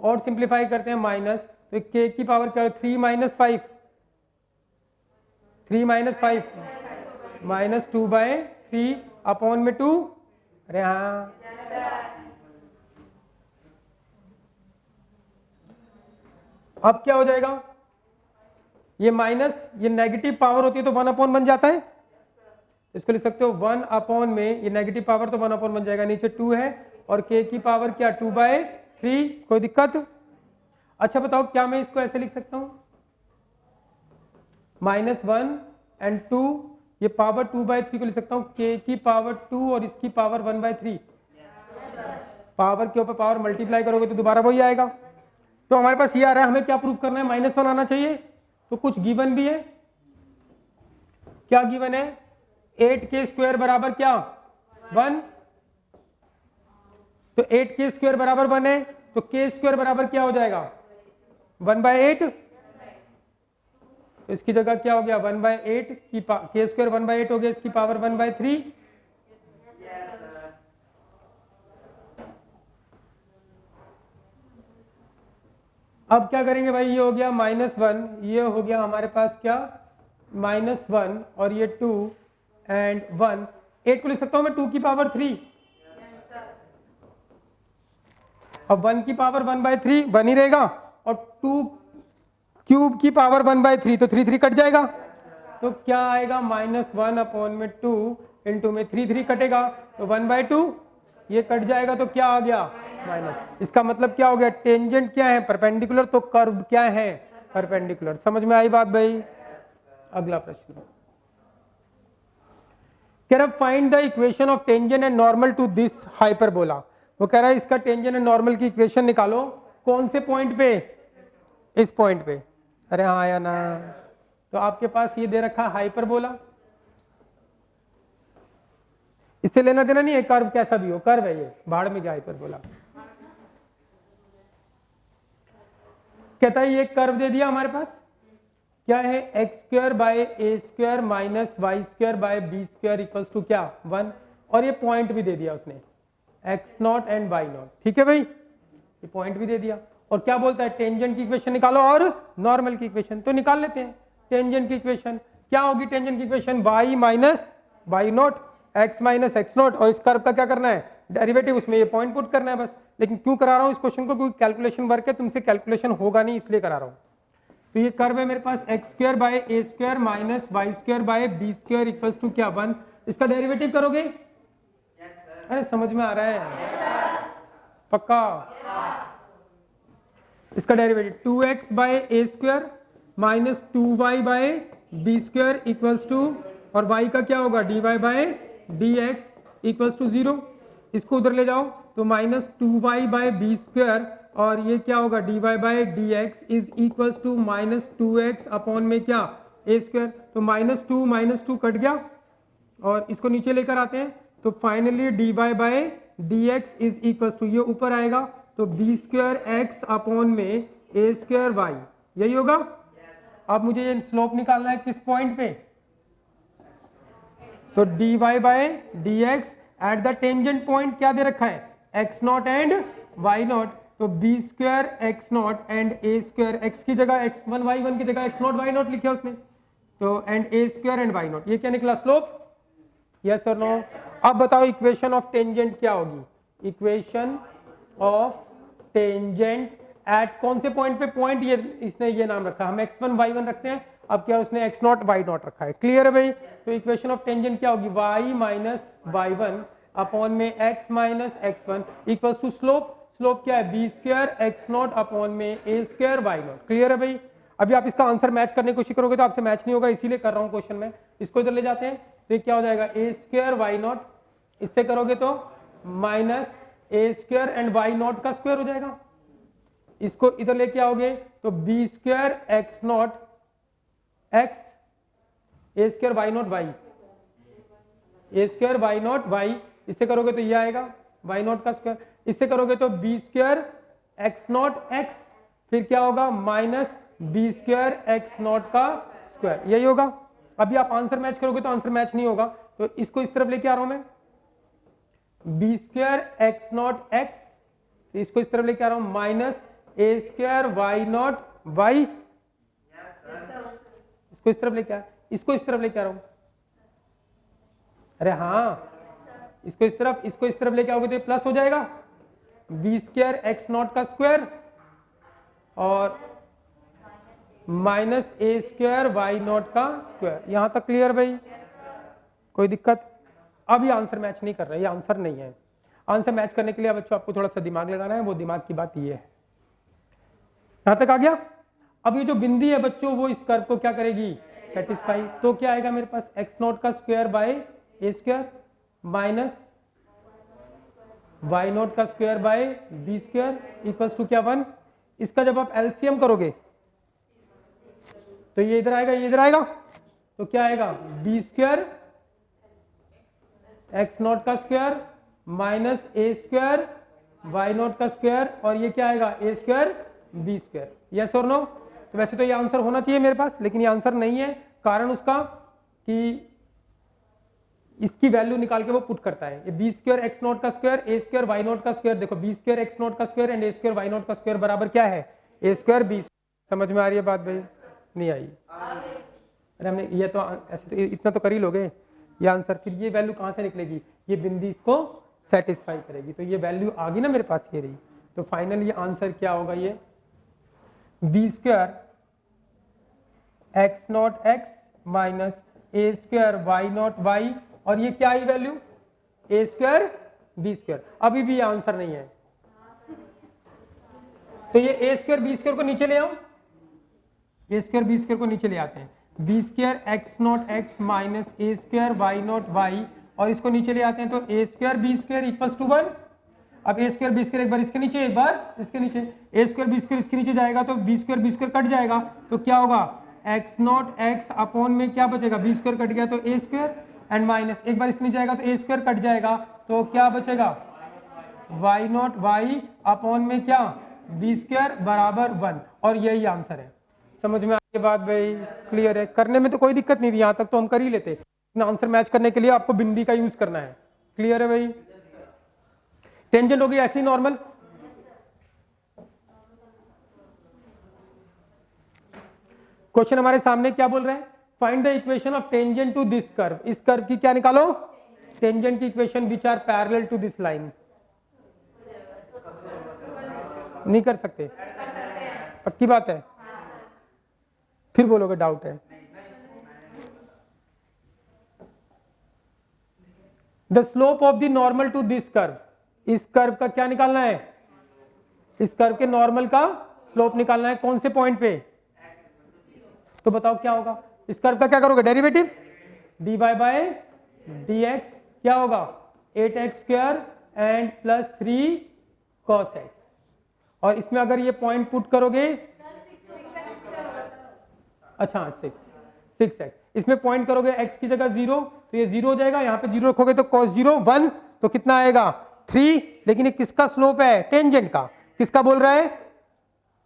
और सिंप्लीफाई करते हैं माइनस, तो k की पावर क्या है 3 माइनस 5, 3 माइनस 5 माइनस 2/3 अपॉन में 2, अरे हाँ अब क्या हो जाएगा, ये माइनस, ये नेगेटिव पावर होती है तो 1 अपॉन बन जाता है, इसको लिख सकते हो 1 अपॉन में, ये नेगेटिव पावर तो 1 अपॉन बन जाएगा, नीचे 2 है और k की पावर क्या 2/3, कोई दिक्कत। अच्छा बताओ क्या मैं इसको ऐसे लिख सकता हूं, -1 एंड 2, ये पावर 2/3 को लिख सकता हूं k की पावर 2 और इसकी पावर 1/3, पावर के ऊपर पावर मल्टीप्लाई करोगे तो दोबारा वही आएगा। तो हमारे पास ये आ रहा है, हमें क्या प्रूफ करना है, -1 आना चाहिए, तो कुछ गिवन भी है, क्या गिवन है, 8k स्क्वायर बराबर क्या 1, तो 8k स्क्वायर बराबर 1 है, तो k स्क्वायर बराबर क्या हो जाएगा 1/8, तो इसकी जगह क्या हो गया 1/8 की k स्क्वायर 1/8 हो गया, इसकी पावर 1/3, अब क्या करेंगे भाई, ये हो गया -1, ये हो गया हमारे पास क्या -1 और ये 2 एंड 1, 8 को लिख सकता हूं मैं 2 की पावर 3, अब 1 की पावर 1/3 1 ही रहेगा, और 2 क्यूब की पावर 1/3 तो 3 कट जाएगा, तो क्या आएगा -1 अपॉन में 2 इंटू में 3 कटेगा तो 1/2, ये कट जाएगा तो क्या आ गया माइनस, इसका मतलब क्या हो गया, टेंजेंट क्या है परपेंडिकुलर, तो कर्व क्या है परपेंडिकुलर। समझ में आई बात भाई। अगला प्रश्न कह रहा find the equation of tangent and normal to this hyperbola, वो कह रहा है इसका टेंजेंट एंड नॉर्मल की इक्वेशन निकालो, कौन से पॉइंट पे, इस पॉइंट पे, अरे हाँ या ना, तो आपके पास ये दे रखा हाइपरबोला, इससे लेना देना नहीं है, कर्व कैसा भी हो, कर्व है ये, भाड़ में क्या हाइपरबोला। कहता है ये कर्व दे दिया हमारे पास, क्या है x² by a square minus y square by b square equals to क्या 1, और ये पॉइंट भी दे दिया उसने x0 एंड y0, ठीक है भाई, ये पॉइंट भी दे दिया, और क्या बोलता है टेंजेंट की इक्वेशन निकालो और नॉर्मल की इक्वेशन, तो निकाल लेते हैं। टेंजेंट की इक्वेशन क्या होगी, टेंजेंट की equation y minus y0 x minus x0, और इस कर्व का क्या करना है डेरिवेटिव, उसमें ये पॉइंट पुट करना है बस। लेकिन क्यों करा रहा हूं इस क्वेश्चन को, क्योंकि कैलकुलेशन वर्क है, तुमसे कैलकुलेशन होगा नहीं इसलिए करा रहा हूं। तो ये कर्व है मेरे पास x² by a square minus y square by b square equals to क्या 1, इसका डेरिवेटिव करोगे अरे समझ में आ रहा है पक्का? इसका derivative 2x by a square minus 2y by b square equals to, और y का क्या होगा, dy by dx equals to 0। इसको उधर ले जाओ तो minus 2y by b square, और ये क्या होगा, dy by dx is equals to minus 2x upon में क्या, ए स्क्वायर। तो माइनस टू कट गया और इसको नीचे लेकर आते हैं तो finally dy by dx is equals to, ये ऊपर आएगा तो बी स्क्वायर एक्स अपॉन में ए स्क्वायर वाई, यही होगा। अब मुझे ये स्लोप निकालना है किस पॉइंट पे, तो dy by dx at the tangent point क्या दे रखा है, x naught and y naught, तो b square x naught and a square, x की जगह x1 y1 की जगह x नॉट y नॉट लिखा उसने, तो and a square and y not, ये क्या निकला स्लोप, यस और नो। अब बताओ इक्वेशन ऑफ टेंजेंट क्या होगी, इक्वेशन ऑफ टेंजेंट एट कौन से पॉइंट पे, पॉइंट ये इसने ये नाम रखा, हम x1 y1 रखते हैं, अब क्या उसने x नॉट y नॉट रखा है, क्लियर है भाई। तो इक्वेशन ऑफ टेंजेंट क्या होगी, y माइनस y1 अपॉन में x minus x1 equals to slope, slope क्या है b square x naught upon में a square y naught, clear है भाई। अभी आप इसका आंसर मैच करने की कोशिश करोगे तो आपसे मैच नहीं होगा, इसीलिए कर रहा हूं क्वेश्चन में। इसको इधर ले जाते हैं तो क्या हो जाएगा, ए स्क्वायर वाई नॉट, इससे करोगे तो minus a square and y naught का स्क्वायर हो जाएगा। इसको इधर लेके आओगे तो b square x naught x a square y naught y, a square y naught y, इससे करोगे तो ये आएगा वाई नॉट का स्क्वायर, इससे करोगे तो b square x naught x, फिर क्या होगा minus b square x naught का स्क्वायर, यही होगा। अभी आप आंसर मैच करोगे तो आंसर मैच नहीं होगा, तो इसको इस तरफ लेके आ रहा हूं मैं, b square x naught x, इसको इस तरफ लेके आ रहा हूं minus a square y naught y, इसको इस तरफ लेके आ, इसको इस तरफ लेके आ रहा हूं, अरे हाँ इसको इस तरफ लेके आओगे तो ये प्लस हो जाएगा, बी स्क्वायर एक्स नॉट का स्क्वायर और minus a square y naught का स्क्वायर, यहां तक क्लियर भाई, कोई दिक्कत। अब ये आंसर मैच नहीं कर रहा है, ये आंसर नहीं है। आंसर मैच करने के लिए बच्चों आपको थोड़ा सा दिमाग लगाना है, वो दिमाग की बात ये है, यहां तक आ गया। अब ये जो बिंदी है बच्चों वो इस कर्व को क्या करेगी, सेटिस्फाई, तो क्या आएगा मेरे पास एक्स नॉट का square by a square minus y naught का square by b square equals to क्या 1। इसका जब आप एलसीएम करोगे तो ये इधर आएगा, ये इधर आएगा, तो क्या आएगा बी स्क्वायर एक्स नॉट का square minus a square y naught का स्क्वायर, और ये क्या आएगा a square b square, yes और नो। तो वैसे तो ये आंसर होना चाहिए मेरे पास, लेकिन ये आंसर नहीं है, कारण उसका कि इसकी वैल्यू निकाल के वो पुट करता है, ये बी स्क्वायर एक्स नॉट का square a square y naught का स्क्वायर, देखो बी स्क्वायर एक्स नॉट का square and a square y naught का स्क्वायर बराबर क्या है, ए स्क्वायर बी। समझ में आ रही है बात भाई, नहीं आई? अरे हमने ये तो ऐसे तो इतना तो कर ही लोगे ये आंसर, फिर ये वैल्यू कहां से निकलेगी, ये बिंदी इसको सेटिस्फाई करेगी, तो ये वैल्यू आ गई ना मेरे पास, ये रही। तो फाइनल ये आंसर क्या होगा, ये b square x naught x minus a square y naught y, और ये क्या आई value a square b square. अभी भी ये आंसर नहीं है, तो ये ए स्क्वायर बी स्क्वायर को नीचे ले आओ, ए स्क्वायर बी स्क्वायर को नीचे ले आते हैं, b square x naught x minus a square y naught y, और इसको नीचे ले आते हैं तो a square b square equals to 1। अब ए स्क्वायर बी स्क्वायर एक बार इसके नीचे एक बार इसके नीचे, ए स्क्वायर बी स्क्वायर इसके नीचे जाएगा तो बी स्क्वायर कट जाएगा, तो क्या होगा एक्स नॉट एक्स अपॉन में क्या बचेगा, बी स्क्वायर कट गया तो ए स्क्वायर एंड माइनस एक बार इसके नीचे जाएगा तो ए स्क्वायर कट जाएगा, तो क्या बचेगा वाई नॉट वाई अपॉन में क्या बी स्क्वायर बराबर 1, और यही आंसर है। समझ में आगे बात भाई, क्लियर है? करने में तो कोई दिक्कत नहीं थी, यहां तक तो हम कर ही लेते, आंसर मैच करने के लिए आपको बिंदी का यूज करना है, क्लियर है भाई? टेंजेंट होगी ऐसी नॉर्मल, क्वेश्चन हमारे सामने क्या बोल रहे हैं, find the equation of tangent to this curve, इस कर्व की क्या निकालो, टेंजेंट की equation which are parallel to this line. नहीं कर सकते, पक्की बात है? फिर बोलोगे डाउट है। The slope of the normal to this curve, इस कर्व का क्या निकालना है, इस कर्व के नॉर्मल का स्लोप निकालना है, कौन से पॉइंट पे, तो बताओ क्या होगा, इस कर्व का क्या करोगे, डेरिवेटिव dy बाय dx क्या होगा 8x square and plus 3 cos x, और इसमें अगर ये पॉइंट पुट करोगे, अच्छा 6x, इसमें पॉइंट करोगे x की जगह 0 तो ये 0 हो जाएगा, यहाँ पे 0 रखोगे तो cos 0 1 तो कितना आएगा 3, लेकिन ये किसका स्लोप है, टेंजेंट का, किसका बोल रहा है,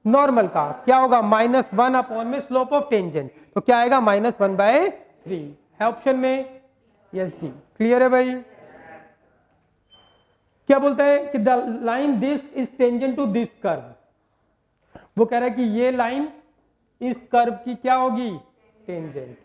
नॉर्मल का, क्या होगा -1 अपॉन में स्लोप ऑफ टेंजेंट, तो क्या आएगा -1/3 है ऑप्शन में, यस डी, क्लियर है भाई। क्या बोलता है कि the line this is tangent to this curve, वो कह रहा है कि ये लाइन इस कर्व की क्या होगी, टेंजेंट,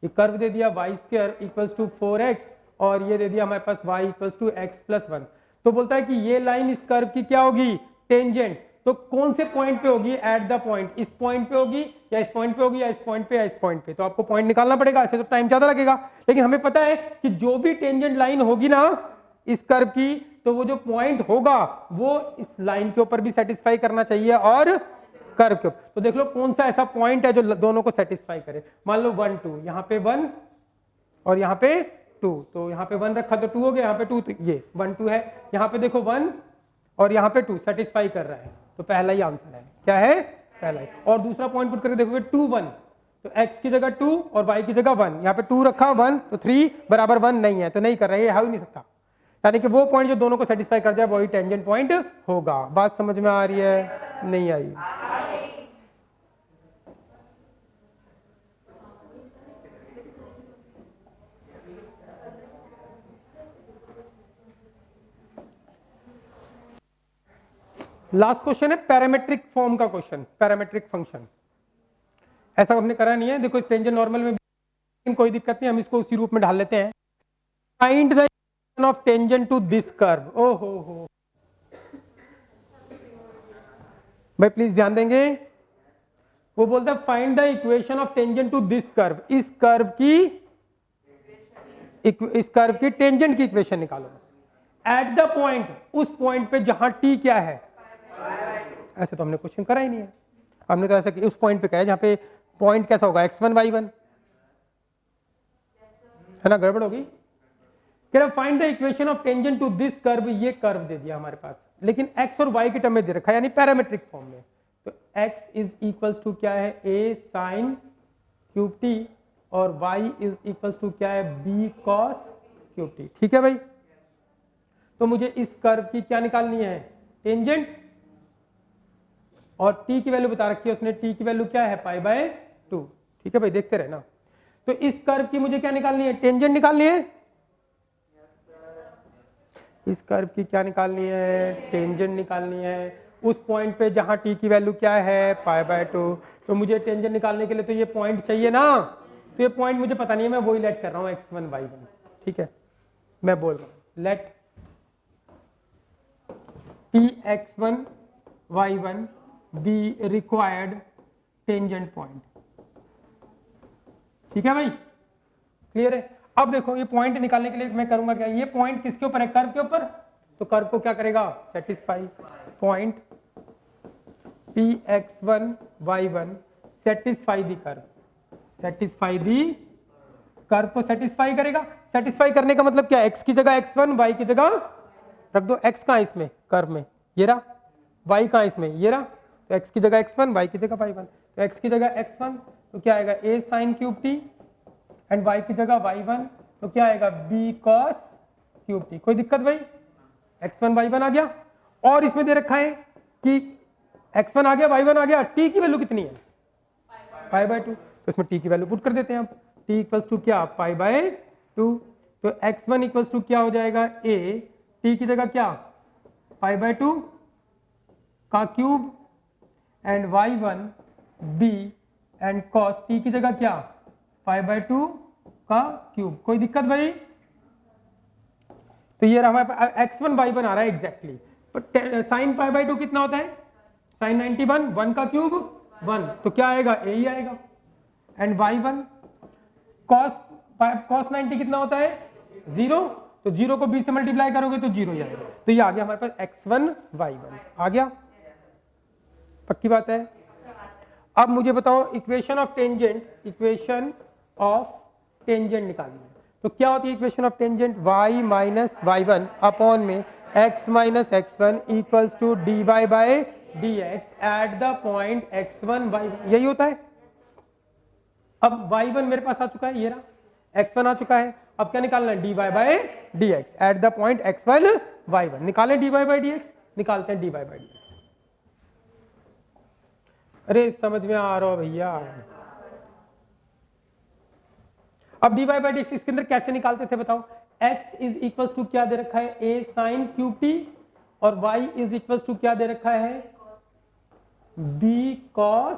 ये कर्व दे दिया y square equals to 4x और ये दे दिया हमारे पास y equals to x plus 1, तो बोलता है कि ये लाइन इस कर्व की क्या होगी, टेंजेंट, तो कौन से पॉइंट पे होगी, एट द पॉइंट, इस पॉइंट पे होगी या इस पॉइंट पे होगी या इस पॉइंट पे या इस पॉइंट पे, तो आपको पॉइंट निकालना पड़ेगा, ऐसे तो टाइम ज्यादा लगेगा, लेकिन हमें पता है कि जो भी टेंजेंट लाइन होगी ना इस कर्व की, तो वो जो पॉइंट होगा वो इस लाइन के ऊपर भी सेटिस्फाई करना चाहिए और कर्व के ऊपर, तो देख लो कौन सा ऐसा पॉइंट है जो दोनों को सेटिस्फाई करे, मान लो 1 2, यहाँ पे 1 और यहाँ पे 2, तो यहाँ पे 1 रखा तो 2 हो गया, यहाँ पे 2, तो ये 1 2 है, यहाँ पे देखो 1 और यहाँ पे 2 सेटिस्फाई कर रहा है, तो पहला ही आंसर है, क्या है, पहला ही, और दूसरा पॉइंट पुट करके देखोगे 2 1, तो x की जगह 2 और y की जगह 1, यहाँ पे 2 रखा 1 तो 3 बराबर 1 नहीं है, तो नहीं कर रहा है, ये हो ही नहीं सकता, यानी कि वो पॉइंट जो दोनों को सेटिस्फाई कर जाए वही टेंजेंट पॉइंट होगा। बात समझ में आ रही है, नहीं आई, लास्ट क्वेश्चन है पैरामेट्रिक फॉर्म का क्वेश्चन, पैरामेट्रिक फंक्शन, ऐसा हमने करा नहीं है, देखो टेंजेंट नॉर्मल में कोई दिक्कत नहीं, हम इसको उसी रूप में ढाल लेते हैं, find the equation of tangent to this curve, ओ हो भाई प्लीज ध्यान देंगे, वो बोलता है find the equation of tangent to this curve, इस कर्व की टेंजेंट की इक्वेशन निकालो एट द पॉइंट, उस पॉइंट पे जहां t क्या है, ऐसे तो हमने क्वेश्चन करा ही नहीं है, हमने तो ऐसा कि उस पॉइंट पे कहा है जहां पे पॉइंट कैसा होगा x1 y1, है ना, गड़बड़ होगी, कह रहा find the equation of tangent to this curve, ये कर्व दे दिया हमारे पास, लेकिन x और y के टर्म में दे रखा है, यानी पैरामेट्रिक फॉर्म में, तो x इज इक्वल्स टू क्या है, a sin क्यूब t और y इज इक्वल्स टू क्या है, b cos क्यूब t, ठीक है भाई, तो मुझे इस कर्व की क्या निकालनी है, टेंजेंट, और t की वैल्यू बता रखी है उसने, t की वैल्यू क्या है π/2, ठीक है भाई, देखते रहे ना, तो इस कर्व की मुझे क्या निकालनी है, टेंजेंट निकालनी है, इस कर्व की क्या निकालनी है, टेंजेंट निकालनी है, उस पॉइंट पे जहां t की वैल्यू क्या है π/2, तो मुझे टेंजेंट निकालने के लिए तो ये पॉइंट चाहिए ना, तो ये पॉइंट मुझे पता नहीं है, मैं वही लेट कर रहा हूं x1 y1, ठीक है, मैं बोल रहा हूं late px1 y1 be required tangent point, ठीक है भाई, क्लियर है। अब देखो ये पॉइंट निकालने के लिए मैं करूंगा क्या, ये पॉइंट किसके ऊपर है, कर्व के ऊपर, तो कर्व को क्या करेगा, satisfy, point px1 y1 satisfy दी कर्व, सेटिस्फाई दी कर्व को सेटिस्फाई करेगा, सेटिस्फाई करने का मतलब क्या है, x की जगह x1 y की जगह रख दो, x कहां इसमें कर्व में, ये रहा, y कहां इसमें, ये रहा, तो x की जगह x1 y की जगह y1, तो x की जगह x1 तो क्या आएगा a sin cube t and y की जगह y1 तो क्या आएगा b cos क्यूब t, कोई दिक्कत भाई, x1 y1 आ गया, और इसमें दे रखा है कि x1 आ गया y1 आ गया, t की वैल्यू कितनी है π/2, तो इसमें t की वैल्यू पुट कर देते हैं, आप t इक्वल्स टू क्या π/2, तो x1 इक्वल्स टू क्या हो जाएगा a, t की जगह क्या π/2 का cube and y1 b and cos t की जगह क्या π/2 का क्यूब, कोई दिक्कत भाई, तो ये हमारे पास x1 y1 आ रहा है एग्जैक्टली, पर sin π/2 कितना होता है, sin 91 1 का क्यूब 1, तो क्या आएगा a ही आएगा, एंड y1 cos 90 कितना होता है 0, तो 0 को b से मल्टीप्लाई करोगे तो 0 ही आएगा। तो ये आ गया हमारे पास x1 y1 आ गया, पक्की बात है। अब मुझे बताओ equation of tangent, equation of tangent निकालनी है। तो क्या होती है equation of tangent? y minus y1 upon में x minus x1 equals to dy by dx at the point x1 y1, यही होता है। अब y1 मेरे पास आ चुका है, ये रहा, x1 आ चुका है, अब क्या निकालना है? dy by dx at the point x1 y1। निकालें dy बाय dx, निकालते हैं dy बाय dx। अरे समझ में आ रहा हो भैया? अब dy बाय dx इसके अंदर कैसे निकालते थे बताओ? x इज इक्वल टू क्या दे रखा है? a साइन क्यूब टी, और y इज इक्वल टू क्या दे रखा है? b cos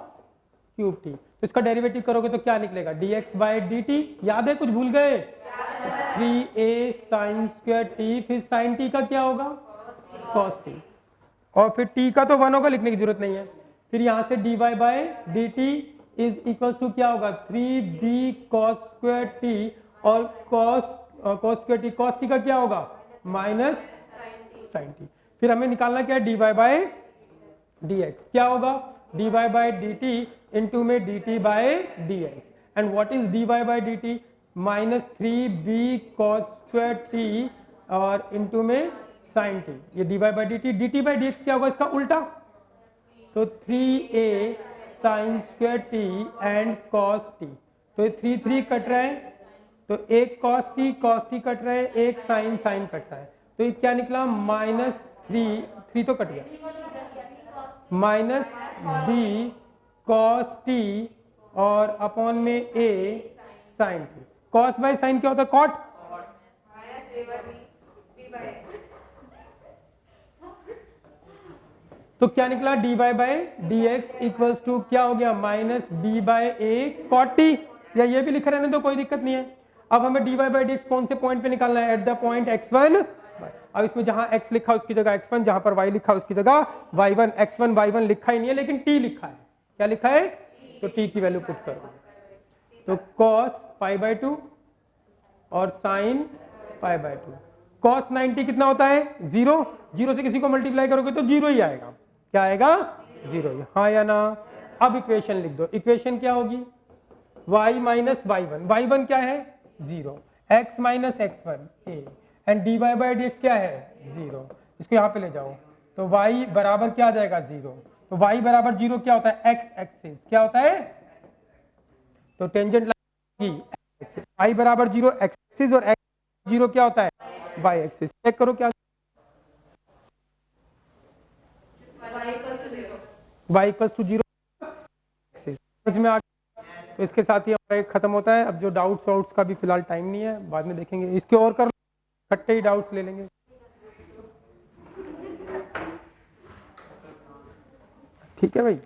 cube T. तो इसका डेरिवेटिव करोगे तो क्या निकलेगा? dx बाय dt, याद है? कुछ भूल गए? 3a साइन स्क्वायर टी, फिर साइन टी का क्या होगा? cos टी, और फिर t का तो 1 होगा, लिखने की जरूरत नहीं है। फिर यहां से dy by dt is equal to क्या होगा? 3b cos स्क्वायर टी, और cos square t, cos t का क्या होगा? Minus sine t. फिर हमें निकालना क्या है? dy बाय dx क्या होगा? dy बाय dt इंटू में dt by dx, and what is dy by dt? Minus 3b cos square T और इंटू में साइन टी। ये dy by dt by dx क्या होगा? इसका उल्टा, तो 3a sine square T and cos T. तो ये 3 कट रहा है, तो एक कॉस टी कट रहा है, एक साइन कट रहा है, तो ये क्या निकला? माइनस 3 तो कट गया, माइनस b कॉस टी और अपॉन में a sine T. Cos by sine क्या होता है? कॉट। तो क्या निकला? dy by dx equals to क्या हो गया? Minus b by a cot t, या ये भी लिख रहने दो, कोई दिक्कत नहीं है। अब हमें dy बाय dx कौन से पॉइंट पे निकालना है? Eight the point x1। अब इसमें जहां x लिखा उसकी जगह x1, जहां पर y लिखा उसकी जगह y1। x1 y1 लिखा ही नहीं है, लेकिन t लिखा है। क्या लिखा है? तो t की वैल्यू पुट कर दो, तो cos पाई बाय 2 और sin पाई बाय 2। cos 90 कितना होता है? 0। 0 से किसी को मल्टीप्लाई करोगे तो 0 ही आएगा। क्या आएगा? 0 ही, हाँ या ना? अब इक्वेशन लिख दो। इक्वेशन क्या होगी? y माइनस y1, y1 क्या है? 0, x minus x1 a, and dy by dx क्या है? 0। इसको यहाँ पे ले जाओ, तो y बराबर क्या आ जाएगा? 0। तो y बराबर 0 क्या होता है? x एक्सिस क्या होता है? तो टेंजेंट लाइन की y बराबर 0 एक्सिस, और x 0 क्या होता है? y axis. चेक करो क्या y इक्वल टू 0 समझ में आ गया? तो इसके साथ ही हमारा एक खत्म होता है। अब जो डाउट्स का भी फिलहाल टाइम नहीं है, बाद में देखेंगे। इसके और कर इकट्ठे ही डाउट्स ले लेंगे। ठीक है भाई।